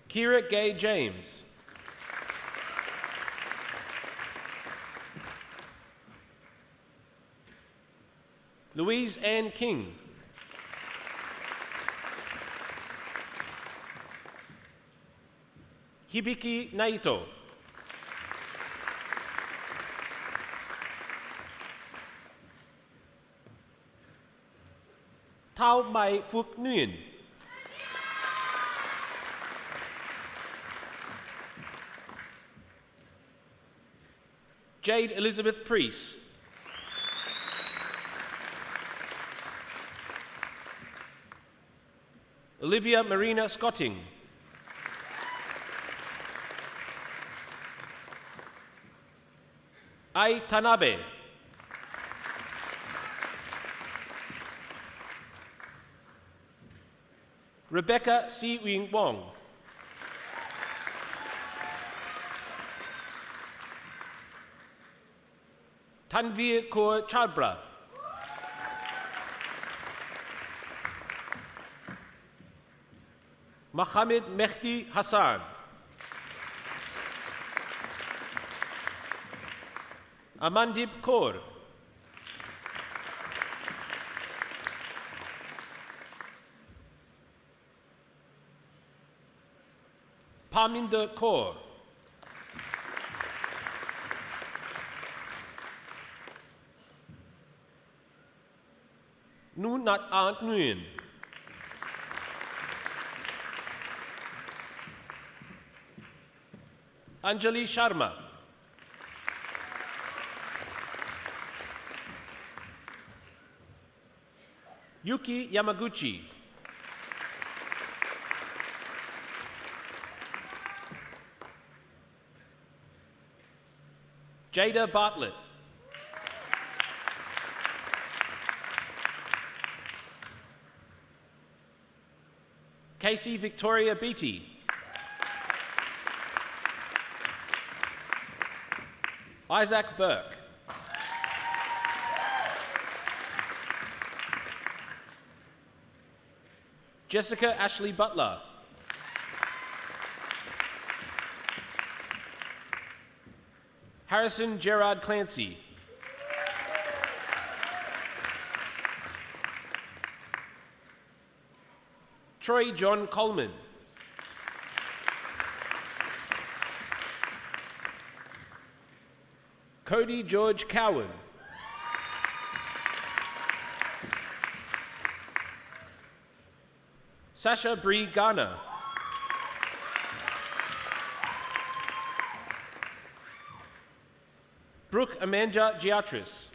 Kira Gay James. Louise Ann King. Hibiki Naito. Thao Mai Phước Nguyen. Jade Elizabeth Priest. Olivia Marina Scotting. Ai Tanabe. Rebecca Si Wing Wong. Tanvir Kaur Chhabra. Mohammed Mehdi Hassan. Amandip Kaur. Parminder Kaur. Nunat Ant Nguyen. Anjali Sharma. Yuki Yamaguchi. Jada Bartlett. Casey Victoria Beattie. Isaac Burke. Jessica Ashley Butler. Harrison Gerard Clancy. Troy John Coleman. Cody George Cowan. Sasha Bree Garner. Brooke Amanda Giatris.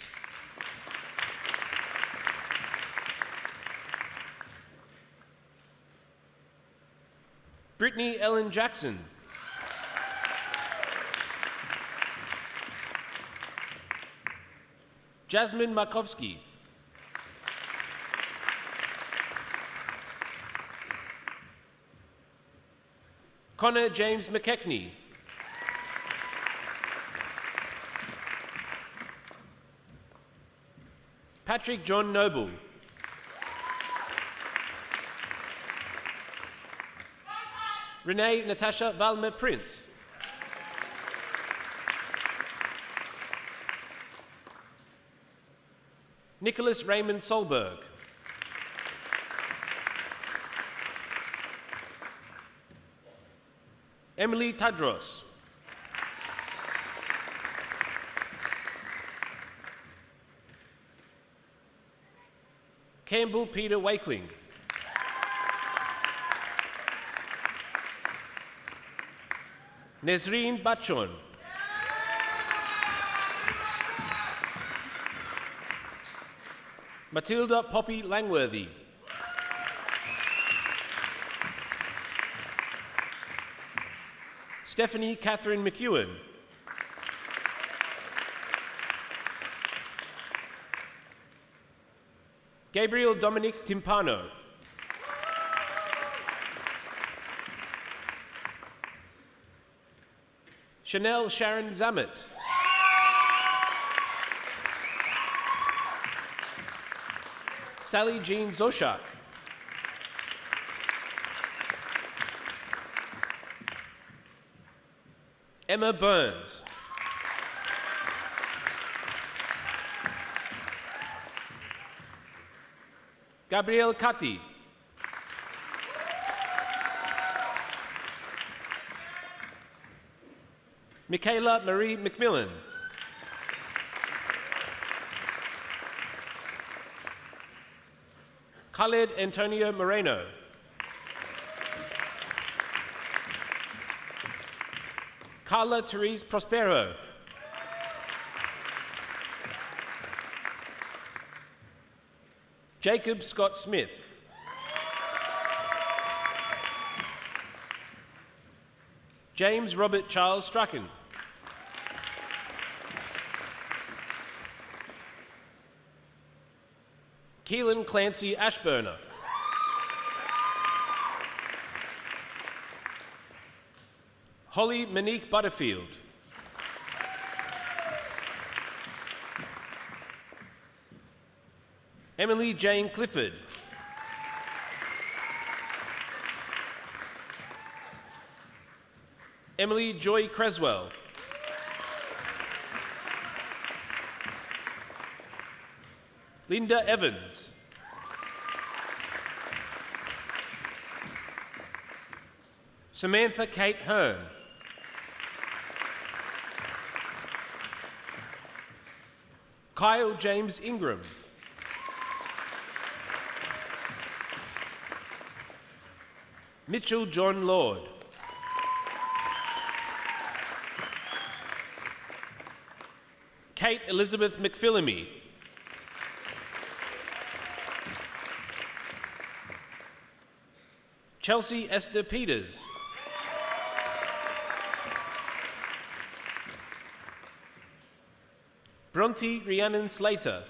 Brittany Ellen Jackson. Jasmine Markovsky. Connor James McKechnie. Patrick John Noble. Renee Natasha Valmer Prince. Nicholas Raymond Solberg. Emily Tadros. Campbell Peter Wakeling. Nesreen Bachon. Matilda Poppy Langworthy. Stephanie Catherine McEwen. Gabriel Dominic Timpano. Chanel Sharon Zammit. Sally Jean Zoshak. Emma Burns. Gabrielle Catti. Michaela Marie McMillan. Khaled Antonio Moreno. Carla Therese Prospero. Jacob Scott Smith. James Robert Charles Strachan. Keelan Clancy Ashburner. Holly Monique Butterfield. Emily Jane Clifford. Emily Joy Creswell. Linda Evans. Samantha Kate Hearn. Kyle James Ingram. Mitchell John Lord. Kate Elizabeth McPhillamy. Chelsea Esther Peters. Bronte Rhiannon Slater.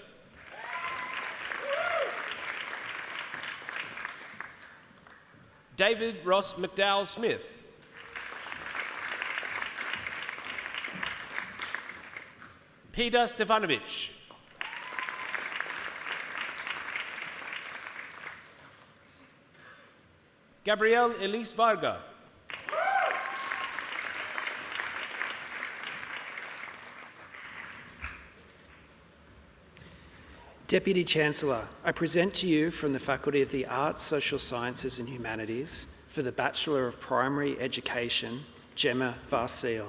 David Ross McDowell Smith. Peter Stefanovic. Gabrielle Elise Varga. Deputy Chancellor, I present to you from the Faculty of the Arts, Social Sciences and Humanities for the Bachelor of Primary Education, Gemma Varsil.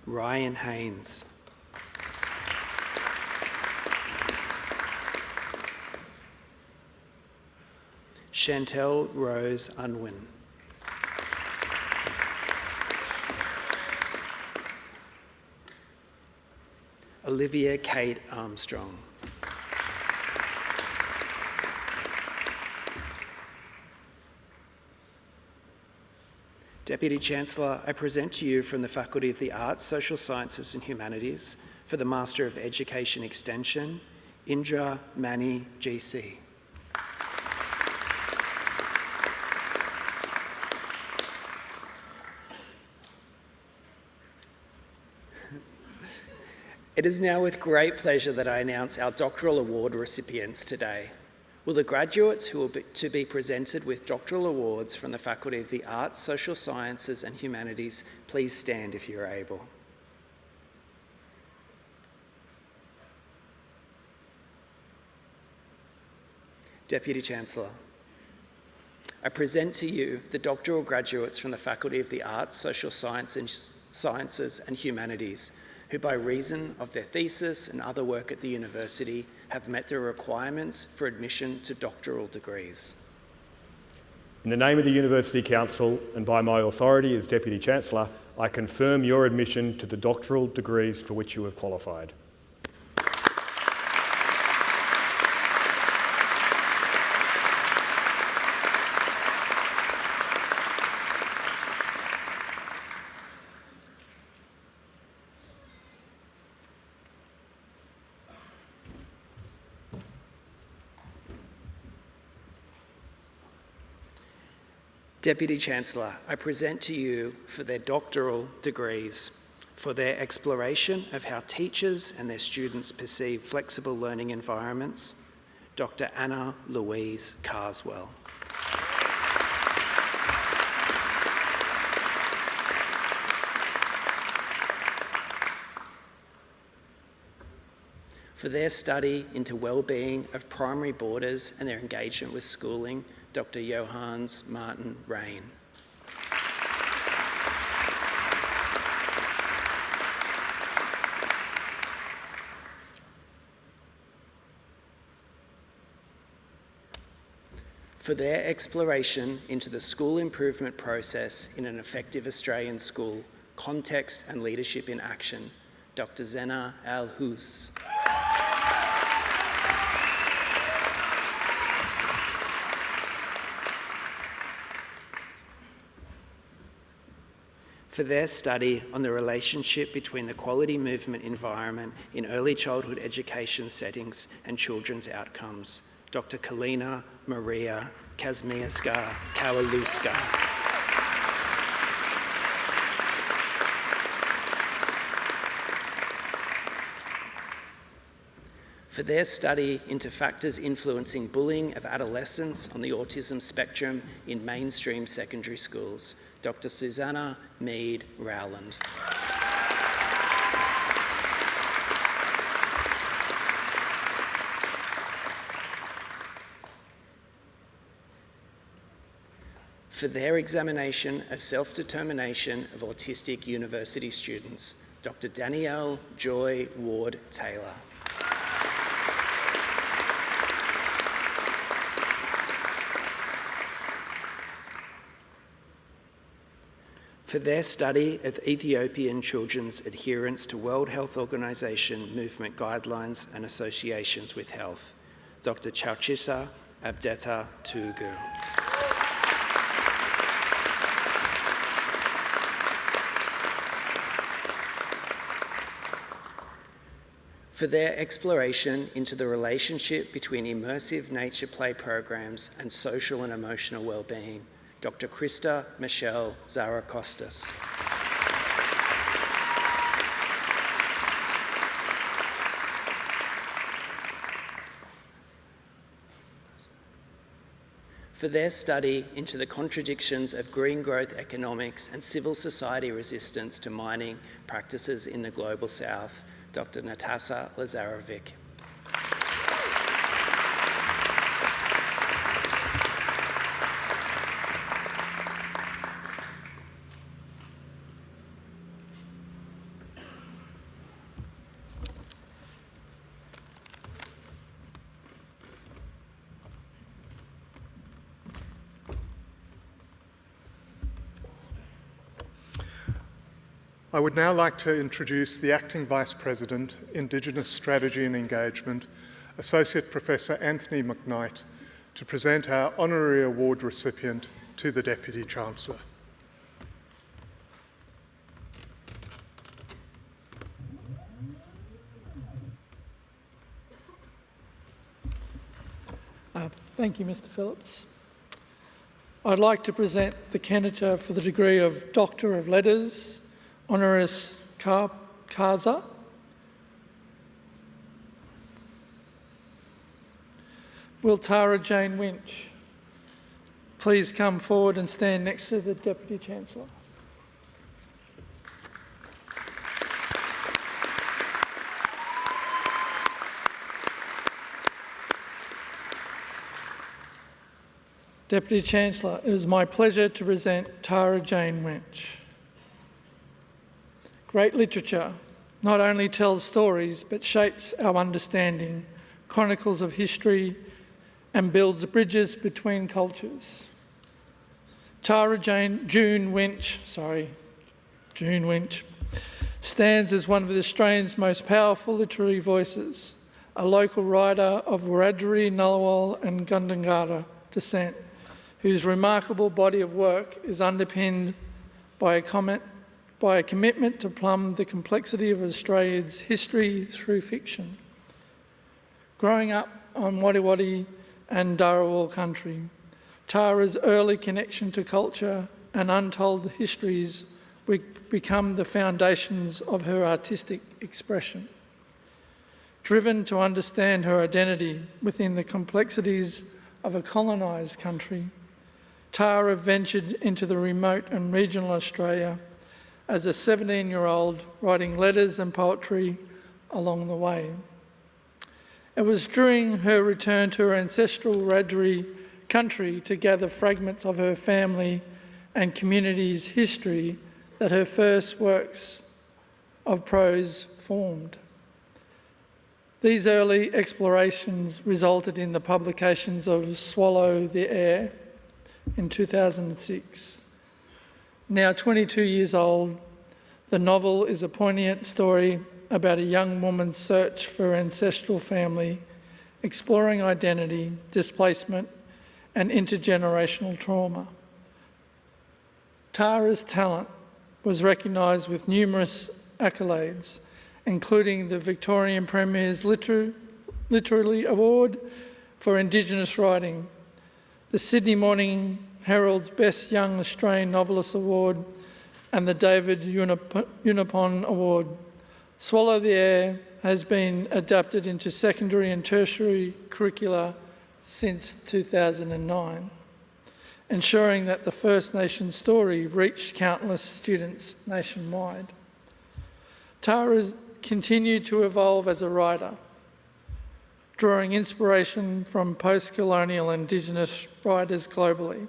Ryan Haynes. Chantel Rose Unwin. Olivia Kate Armstrong. Deputy Chancellor, I present to you from the Faculty of the Arts, Social Sciences and Humanities for the Master of Education Extension, Indra Mani GC. It is now with great pleasure that I announce our doctoral award recipients today. Will the graduates who to be presented with doctoral awards from the Faculty of the Arts, Social Sciences and Humanities please stand if you are able. Deputy Chancellor, I present to you the doctoral graduates from the Faculty of the Arts, Social Sciences and Humanities who by reason of their thesis and other work at the university have met the requirements for admission to doctoral degrees. In the name of the University Council and by my authority as Deputy Chancellor, I confirm your admission to the doctoral degrees for which you have qualified. Deputy Chancellor, I present to you for their doctoral degrees, for their exploration of how teachers and their students perceive flexible learning environments, Dr. Anna Louise Carswell. For their study into well-being of primary boarders and their engagement with schooling, Dr. Johannes Martin Rain. For their exploration into the school improvement process in an effective Australian school, context and leadership in action, Dr. Zena Al-Hous. For their study on the relationship between the quality movement environment in early childhood education settings and children's outcomes, Dr. Kalina Maria Kazmierska-Kawaluska. For their study into factors influencing bullying of adolescents on the autism spectrum in mainstream secondary schools, Dr. Susanna Mead Rowland. For their examination of self-determination of autistic university students, Dr. Danielle Joy Ward Taylor. For their study of Ethiopian children's adherence to World Health Organization movement guidelines and associations with health, Dr. Chauchisa Abdetta Tugu. For their exploration into the relationship between immersive nature play programs and social and emotional well-being, Dr. Krista Michelle Zarakostas. For their study into the contradictions of green growth economics and civil society resistance to mining practices in the Global South, Dr. Natasa Lazarevic. I would now like to introduce the Acting Vice President, Indigenous Strategy and Engagement, Associate Professor Anthony McKnight, to present our honorary award recipient to the Deputy Chancellor. Thank you, Mr. Phillips. I'd like to present the candidate for the degree of Doctor of Letters, honoris causa, will Tara Jane Winch please come forward and stand next to the Deputy Chancellor? Deputy Chancellor, it is my pleasure to present Tara Jane Winch. Great literature not only tells stories but shapes our understanding, chronicles of history and builds bridges between cultures. June Winch stands as one of Australia's most powerful literary voices, a local writer of Wiradjuri, Ngunnawal and Gundungurra descent, whose remarkable body of work is underpinned by a commitment to plumb the complexity of Australia's history through fiction. Growing up on Wadi and Dharawal country, Tara's early connection to culture and untold histories would become the foundations of her artistic expression. Driven to understand her identity within the complexities of a colonised country, Tara ventured into the remote and regional Australia as a 17-year-old, writing letters and poetry along the way. It was during her return to her ancestral Wiradjuri country to gather fragments of her family and community's history that her first works of prose formed. These early explorations resulted in the publications of Swallow the Air in 2006. Now 22 years old, the novel is a poignant story about a young woman's search for her ancestral family, exploring identity, displacement, and intergenerational trauma. Tara's talent was recognised with numerous accolades, including the Victorian Premier's Literary Award for Indigenous Writing, the Sydney Morning Herald's Best Young Australian Novelist Award, and the David Unipon Award. Swallow the Air has been adapted into secondary and tertiary curricula since 2009, ensuring that the First Nations story reached countless students nationwide. Tara has continued to evolve as a writer, drawing inspiration from post-colonial Indigenous writers globally,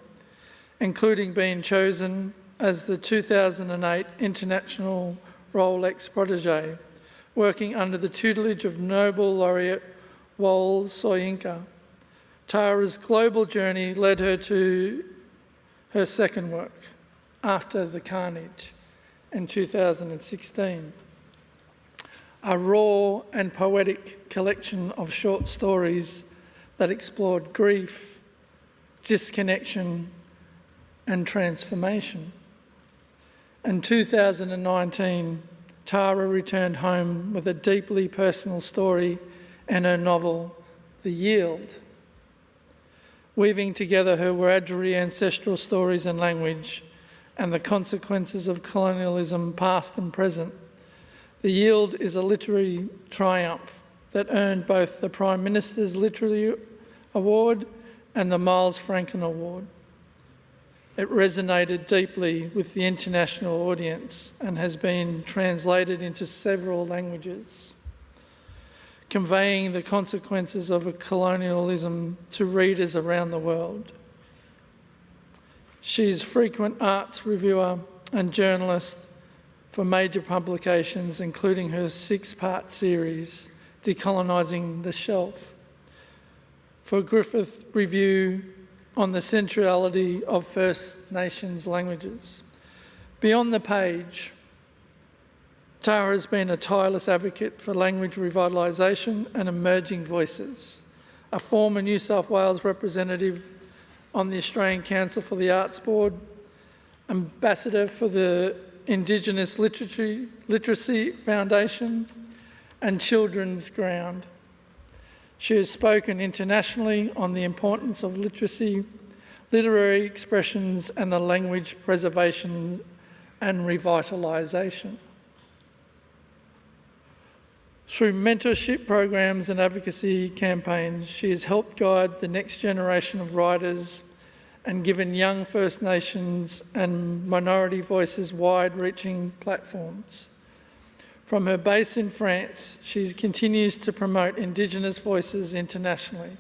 including being chosen as the 2008 International Rolex Protégé, working under the tutelage of Nobel laureate Wol Soyinka. Tara's global journey led her to her second work, After the Carnage, in 2016. A raw and poetic collection of short stories that explored grief, disconnection, and transformation. In 2019, Tara returned home with a deeply personal story in her novel, The Yield. Weaving together her Wiradjuri ancestral stories and language and the consequences of colonialism past and present, The Yield is a literary triumph that earned both the Prime Minister's Literary Award and the Miles Franken Award. It resonated deeply with the international audience and has been translated into several languages, conveying the consequences of colonialism to readers around the world. She's frequent arts reviewer and journalist for major publications, including her 6-part series, Decolonising the Shelf, for Griffith Review on the centrality of First Nations languages. Beyond the page, Tara has been a tireless advocate for language revitalisation and emerging voices, a former New South Wales representative on the Australian Council for the Arts Board, ambassador for the Indigenous Literacy Foundation and Children's Ground. She has spoken internationally on the importance of literacy, literary expressions and the language preservation and revitalisation. Through mentorship programs and advocacy campaigns, she has helped guide the next generation of writers and given young First Nations and minority voices wide-reaching platforms. From her base in France, she continues to promote Indigenous voices internationally,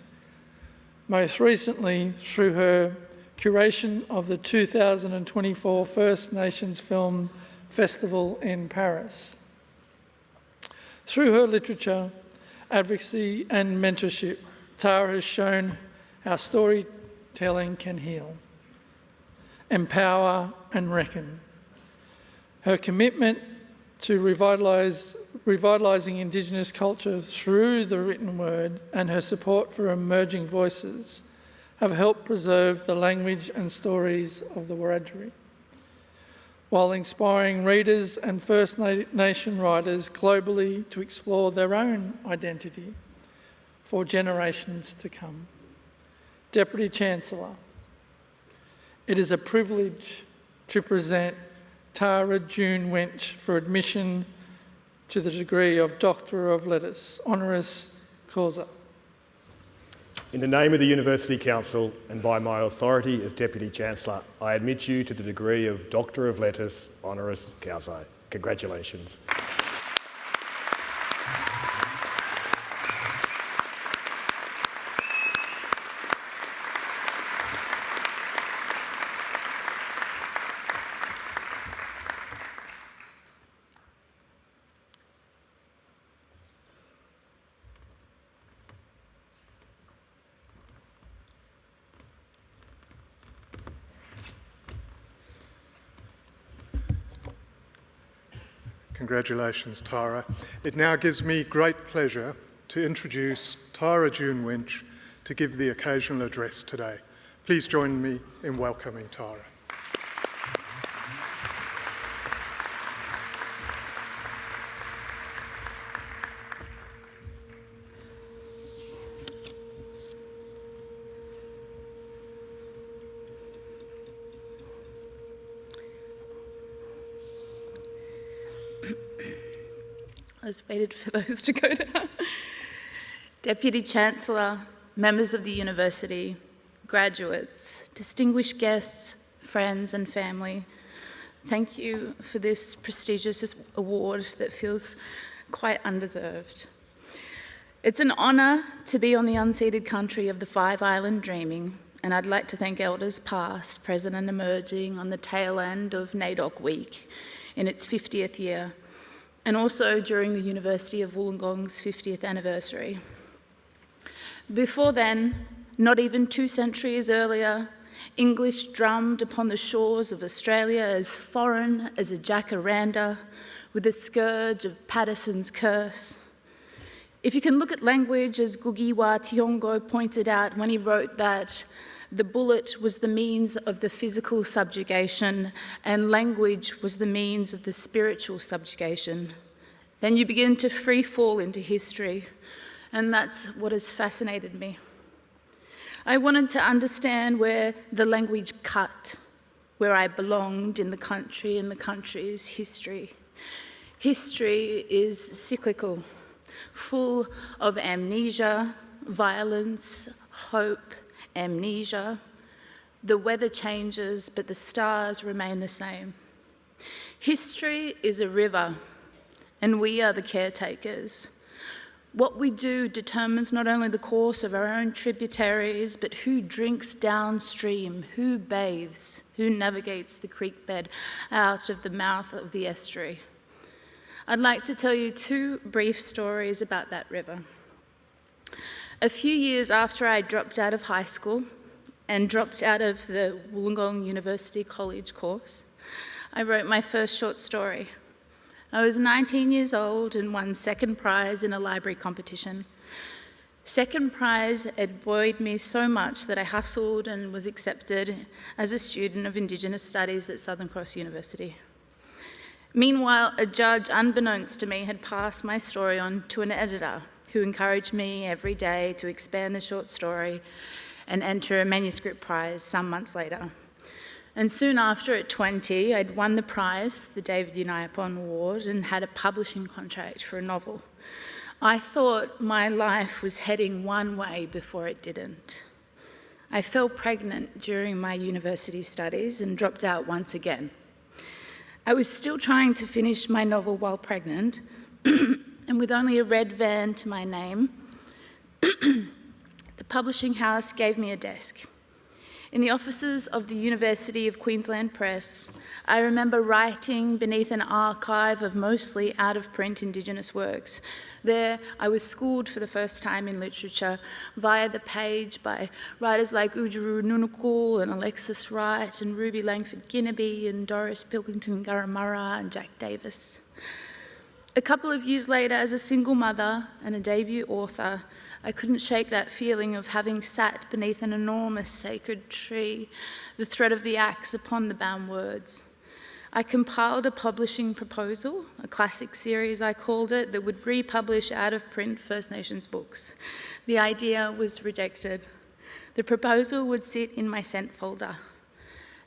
most recently through her curation of the 2024 First Nations Film Festival in Paris. Through her literature, advocacy and mentorship, Tara has shown how storytelling can heal. empower and reckon. Her commitment to revitalising Indigenous culture through the written word and her support for emerging voices have helped preserve the language and stories of the Wiradjuri, while inspiring readers and First Nation writers globally to explore their own identity for generations to come. Deputy Chancellor, it is a privilege to present Tara June Winch for admission to the degree of Doctor of Letters, honoris causa. In the name of the University Council and by my authority as Deputy Chancellor, I admit you to the degree of Doctor of Letters, honoris causa. Congratulations. Congratulations, Tara. It now gives me great pleasure to introduce Tara June Winch to give the occasional address today. Please join me in welcoming Tara. I was waited for those to go down. Deputy Chancellor, members of the University, graduates, distinguished guests, friends and family, thank you for this prestigious award that feels quite undeserved. It's an honour to be on the unceded country of the Five Island Dreaming, and I'd like to thank elders past, present and emerging on the tail end of NAIDOC Week in its 50th year, and also during the University of Wollongong's 50th anniversary. Before then, not even 2 centuries earlier, English drummed upon the shores of Australia as foreign as a jacaranda, with the scourge of Patterson's curse. If you can look at language, as Ngugi Tiongo pointed out when he wrote that the bullet was the means of the physical subjugation and language was the means of the spiritual subjugation, then you begin to free fall into history, and that's what has fascinated me. I wanted to understand where the language cut, where I belonged in the country and the country's history. History is cyclical, full of amnesia, violence, hope, amnesia. The weather changes, but the stars remain the same. History is a river, and we are the caretakers. What we do determines not only the course of our own tributaries, but who drinks downstream, who bathes, who navigates the creek bed out of the mouth of the estuary. I'd like to tell you 2 brief stories about that river. A few years after I dropped out of high school and dropped out of the Wollongong University College course, I wrote my first short story. I was 19 years old and won second prize in a library competition. Second prize had buoyed me so much that I hustled and was accepted as a student of Indigenous Studies at Southern Cross University. Meanwhile, a judge, unbeknownst to me, had passed my story on to an editor who encouraged me every day to expand the short story and enter a manuscript prize some months later. And soon after, at 20, I'd won the prize, the David Unayapon Award, and had a publishing contract for a novel. I thought my life was heading one way before it didn't. I fell pregnant during my university studies and dropped out once again. I was still trying to finish my novel while pregnant, and with only a red van to my name, the publishing house gave me a desk. In the offices of the University of Queensland Press, I remember writing beneath an archive of mostly out-of-print Indigenous works. There, I was schooled for the first time in literature via the page by writers like Ujuru Nunukul and Alexis Wright and Ruby Langford Ginnaby and Doris Pilkington Garamara and Jack Davis. A couple of years later, as a single mother and a debut author, I couldn't shake that feeling of having sat beneath an enormous sacred tree, the thread of the axe upon the bound words. I compiled a publishing proposal, a classic series I called it, that would republish out-of-print First Nations books. The idea was rejected. The proposal would sit in my sent folder.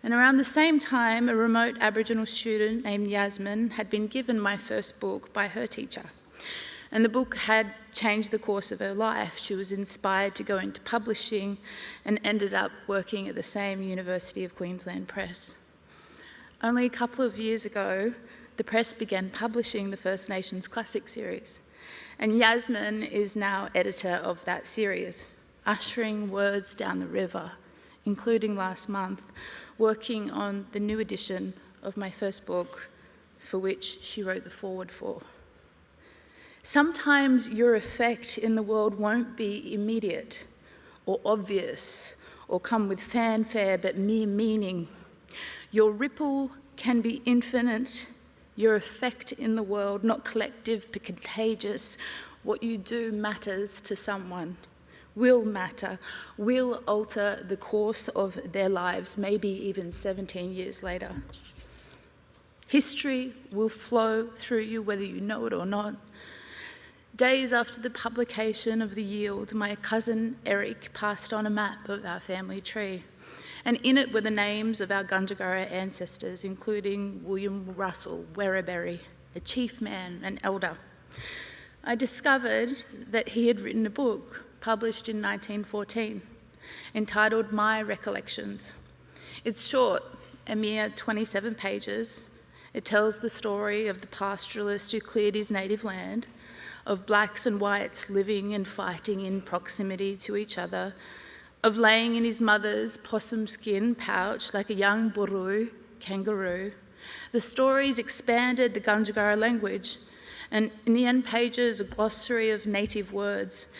And around the same time, a remote Aboriginal student named Yasmin had been given my first book by her teacher. And the book had changed the course of her life. She was inspired to go into publishing and ended up working at the same University of Queensland Press. Only a couple of years ago, the press began publishing the First Nations Classic series, and Yasmin is now editor of that series, ushering words down the river, including last month, working on the new edition of my first book, for which she wrote the foreword for. Sometimes your effect in the world won't be immediate or obvious or come with fanfare but mere meaning. Your ripple can be infinite, your effect in the world not collective but contagious. What you do matters to someone, will matter, will alter the course of their lives, maybe even 17 years later. History will flow through you whether you know it or not. Days after the publication of The Yield, my cousin Eric passed on a map of our family tree, and in it were the names of our Gundjagara ancestors, including William Russell Werriberry, a chief man and elder. I discovered that he had written a book published in 1914, entitled My Recollections. It's short, a mere 27 pages. It tells the story of the pastoralist who cleared his native land, of blacks and whites living and fighting in proximity to each other, of laying in his mother's possum skin pouch like a young buru, kangaroo. The stories expanded the Gundjagara language, and in the end pages, a glossary of native words.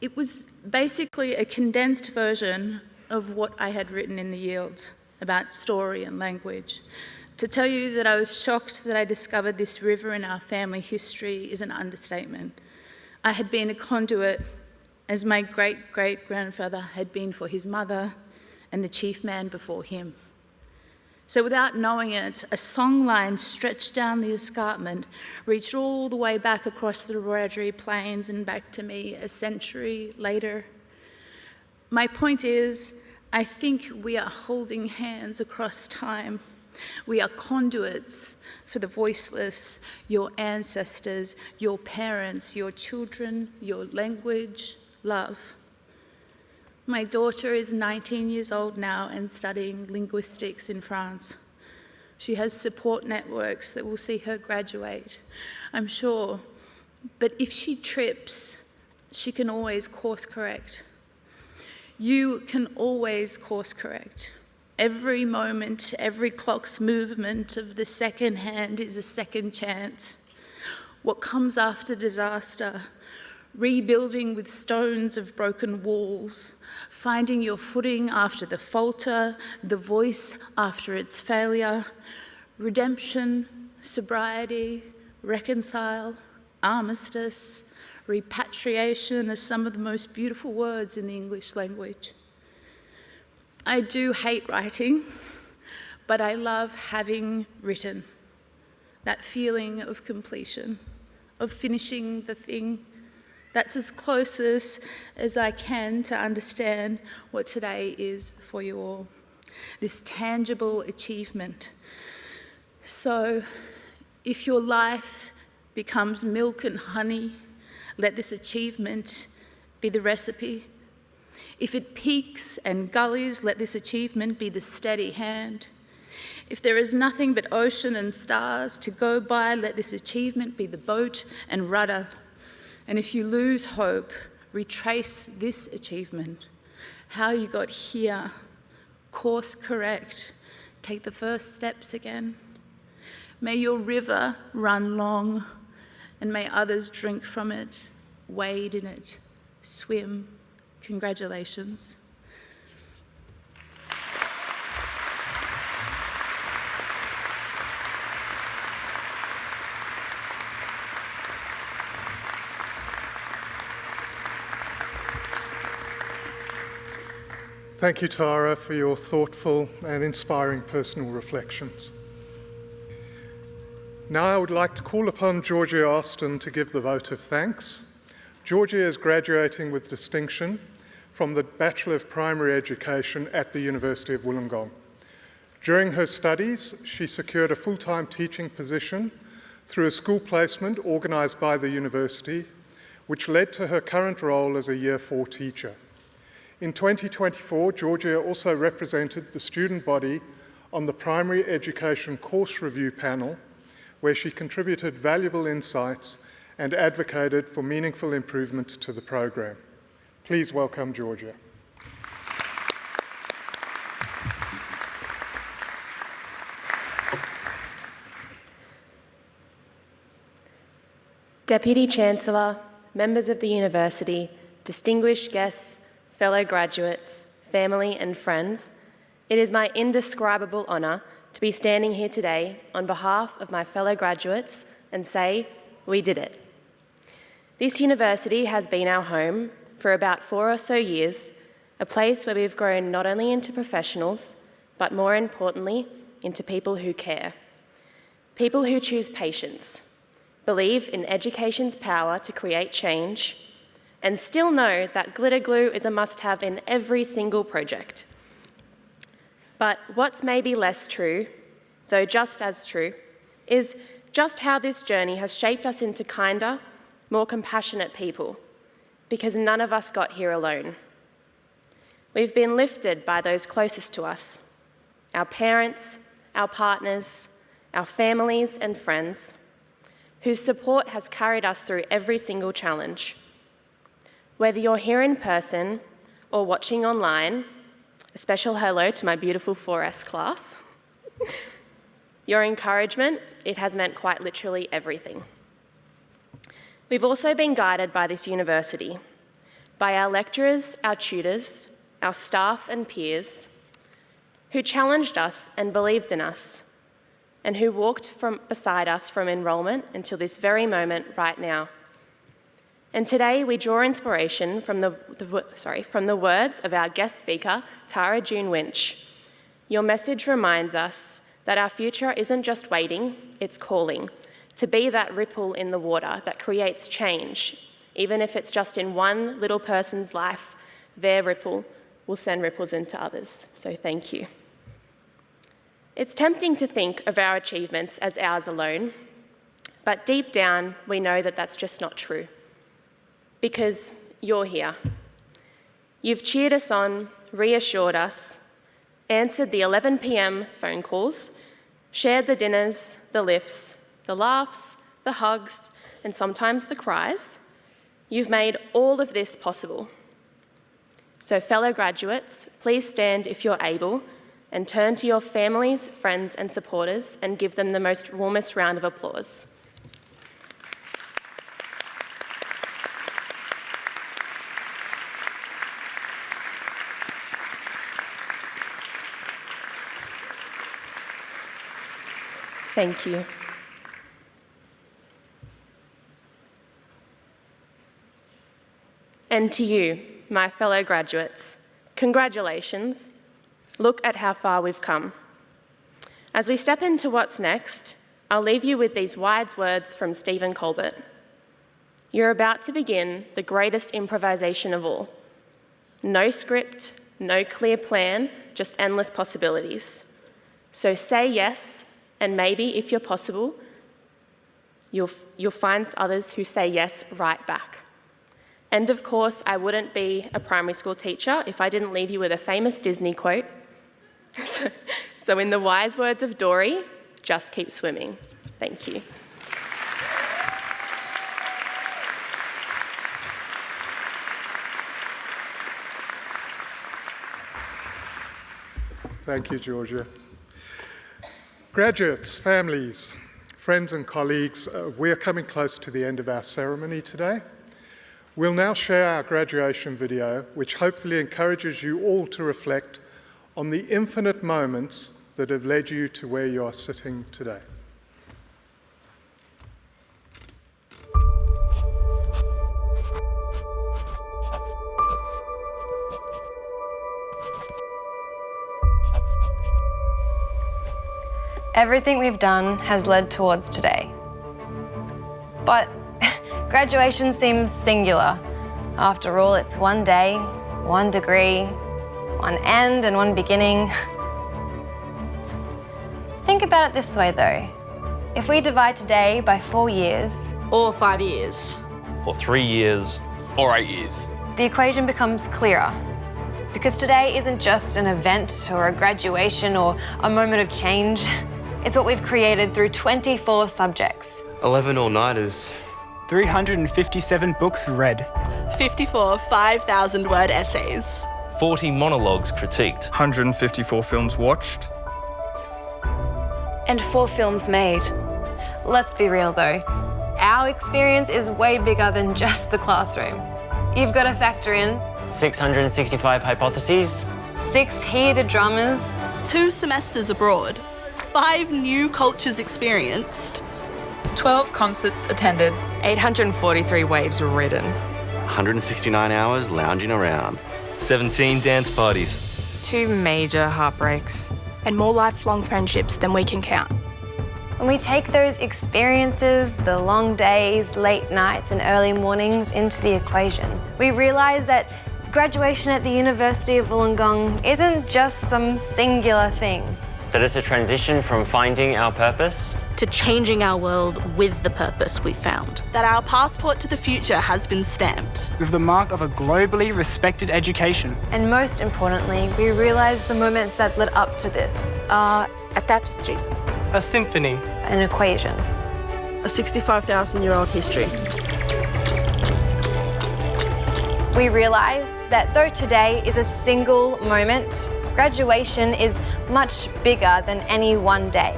It was basically a condensed version of what I had written in The Yield about story and language. To tell you that I was shocked that I discovered this river in our family history is an understatement. I had been a conduit, as my great-great-grandfather had been for his mother and the chief man before him. So without knowing it, a songline stretched down the escarpment, reached all the way back across the Wiradjuri Plains and back to me a century later. My point is, I think we are holding hands across time. We are conduits for the voiceless, your ancestors, your parents, your children, your language, love. My daughter is 19 years old now and studying linguistics in France. She has support networks that will see her graduate, I'm sure. But if she trips, she can always course correct. You can always course correct. Every moment, every clock's movement of the second hand is a second chance. What comes after disaster, rebuilding with stones of broken walls, finding your footing after the falter, the voice after its failure, redemption, sobriety, reconcile, armistice, repatriation are some of the most beautiful words in the English language. I do hate writing, but I love having written. That feeling of completion, of finishing the thing. That's as close as I can to understand what today is for you all. This tangible achievement. So, if your life becomes milk and honey, let this achievement be the recipe. If it peaks and gullies, let this achievement be the steady hand. If there is nothing but ocean and stars to go by, let this achievement be the boat and rudder. And if you lose hope, retrace this achievement, how you got here, course correct, take the first steps again. May your river run long, and may others drink from it, wade in it, swim. Congratulations. Thank you, Tara, for your thoughtful and inspiring personal reflections. Now I would like to call upon Georgia Austin to give the vote of thanks. Georgia is graduating with distinction from the Bachelor of Primary Education at the University of Wollongong. During her studies, she secured a full-time teaching position through a school placement organised by the university, which led to her current role as a Year 4 teacher. In 2024, Georgia also represented the student body on the Primary Education Course Review panel, where she contributed valuable insights and advocated for meaningful improvements to the program. Please welcome Georgia. Deputy Chancellor, members of the university, distinguished guests, fellow graduates, family and friends, it is my indescribable honour to be standing here today on behalf of my fellow graduates and say, we did it. This university has been our home for about 4 or so years, a place where we've grown not only into professionals, but more importantly, into people who care. People who choose patience, believe in education's power to create change, and still know that glitter glue is a must-have in every single project. But what's maybe less true, though just as true, is just how this journey has shaped us into kinder, more compassionate people, because none of us got here alone. We've been lifted by those closest to us, our parents, our partners, our families and friends, whose support has carried us through every single challenge. Whether you're here in person or watching online, a special hello to my beautiful 4S class. Your encouragement, it has meant quite literally everything. We've also been guided by this university, by our lecturers, our tutors, our staff and peers, who challenged us and believed in us, and who walked beside us from enrolment until this very moment right now. And today we draw inspiration from the words of our guest speaker, Tara June Winch. Your message reminds us that our future isn't just waiting, it's calling, to be that ripple in the water that creates change. Even if it's just in one little person's life, their ripple will send ripples into others. So thank you. It's tempting to think of our achievements as ours alone, but deep down we know that that's just not true. Because you're here. You've cheered us on, reassured us, answered the 11 p.m. phone calls, shared the dinners, the lifts, the laughs, the hugs, and sometimes the cries. You've made all of this possible. So fellow graduates, please stand if you're able and turn to your families, friends and supporters and give them the most warmest round of applause. Thank you. And to you, my fellow graduates, congratulations. Look at how far we've come. As we step into what's next, I'll leave you with these wise words from Stephen Colbert. You're about to begin the greatest improvisation of all. No script, no clear plan, just endless possibilities. So say yes, and maybe, if you're possible, you'll find others who say yes right back. And of course, I wouldn't be a primary school teacher if I didn't leave you with a famous Disney quote. So in the wise words of Dory, just keep swimming. Thank you. Thank you, Georgia. Graduates, families, friends and colleagues, we're coming close to the end of our ceremony today. We'll now share our graduation video, which hopefully encourages you all to reflect on the infinite moments that have led you to where you are sitting today. Everything we've done has led towards today. But graduation seems singular. After all, it's one day, one degree, one end and one beginning. Think about it this way though. If we divide today by 4 years, or 5 years, or 3 years, or 8 years, the equation becomes clearer. Because today isn't just an event or a graduation or a moment of change. It's what we've created through 24 subjects. 11 all-nighters. 357 books read. 54 5,000-word essays. 40 monologues critiqued. 154 films watched. And 4 films made. Let's be real though. Our experience is way bigger than just the classroom. You've got to factor in 665 hypotheses, 6 heated dramas, 2 semesters abroad, 5 new cultures experienced, 12 concerts attended, 843 waves ridden, 169 hours lounging around, 17 dance parties, 2 major heartbreaks, and more lifelong friendships than we can count. When we take those experiences, the long days, late nights and early mornings into the equation, we realise that graduation at the University of Wollongong isn't just some singular thing. that it's a transition from finding our purpose to changing our world with the purpose we found. That our passport to the future has been stamped with the mark of a globally respected education. And most importantly, we realise the moments that led up to this are a tapestry, a symphony, an equation, a 65,000-year-old history. We realise that though today is a single moment, graduation is much bigger than any one day.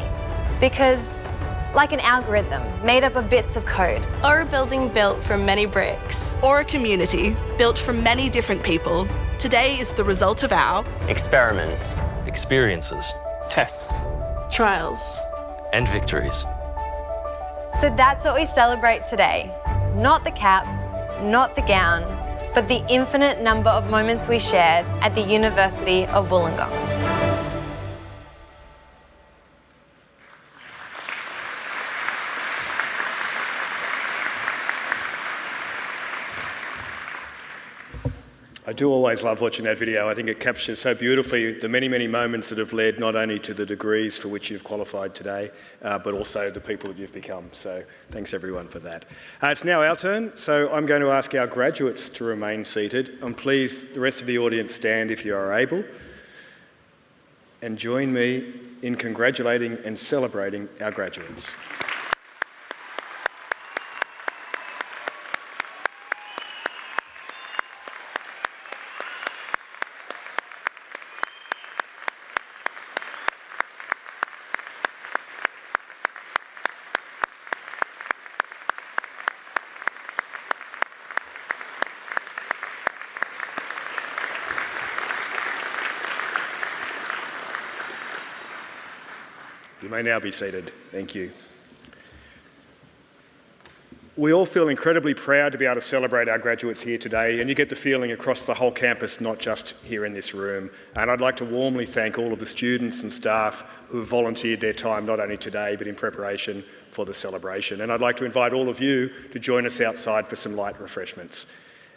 Because, like an algorithm made up of bits of code, or a building built from many bricks, or a community built from many different people, today is the result of our experiments, experiences, tests, trials, and victories. So that's what we celebrate today. Not the cap, not the gown, but the infinite number of moments we shared at the University of Wollongong. I do always love watching that video. I think it captures so beautifully the many, many moments that have led not only to the degrees for which you've qualified today, but also the people that you've become. So thanks everyone for that. It's now our turn, so I'm going to ask our graduates to remain seated. And please, the rest of the audience, stand if you are able. And join me in congratulating and celebrating our graduates. You may now be seated. Thank you. We all feel incredibly proud to be able to celebrate our graduates here today, and you get the feeling across the whole campus, not just here in this room. And I'd like to warmly thank all of the students and staff who have volunteered their time, not only today, but in preparation for the celebration. And I'd like to invite all of you to join us outside for some light refreshments.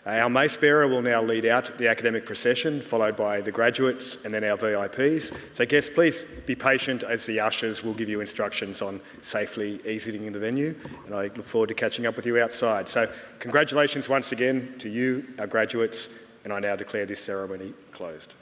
Our mace bearer will now lead out the academic procession, followed by the graduates and then our VIPs. So guests, please be patient as the ushers will give you instructions on safely exiting the venue, and I look forward to catching up with you outside. So congratulations once again to you, our graduates, and I now declare this ceremony closed.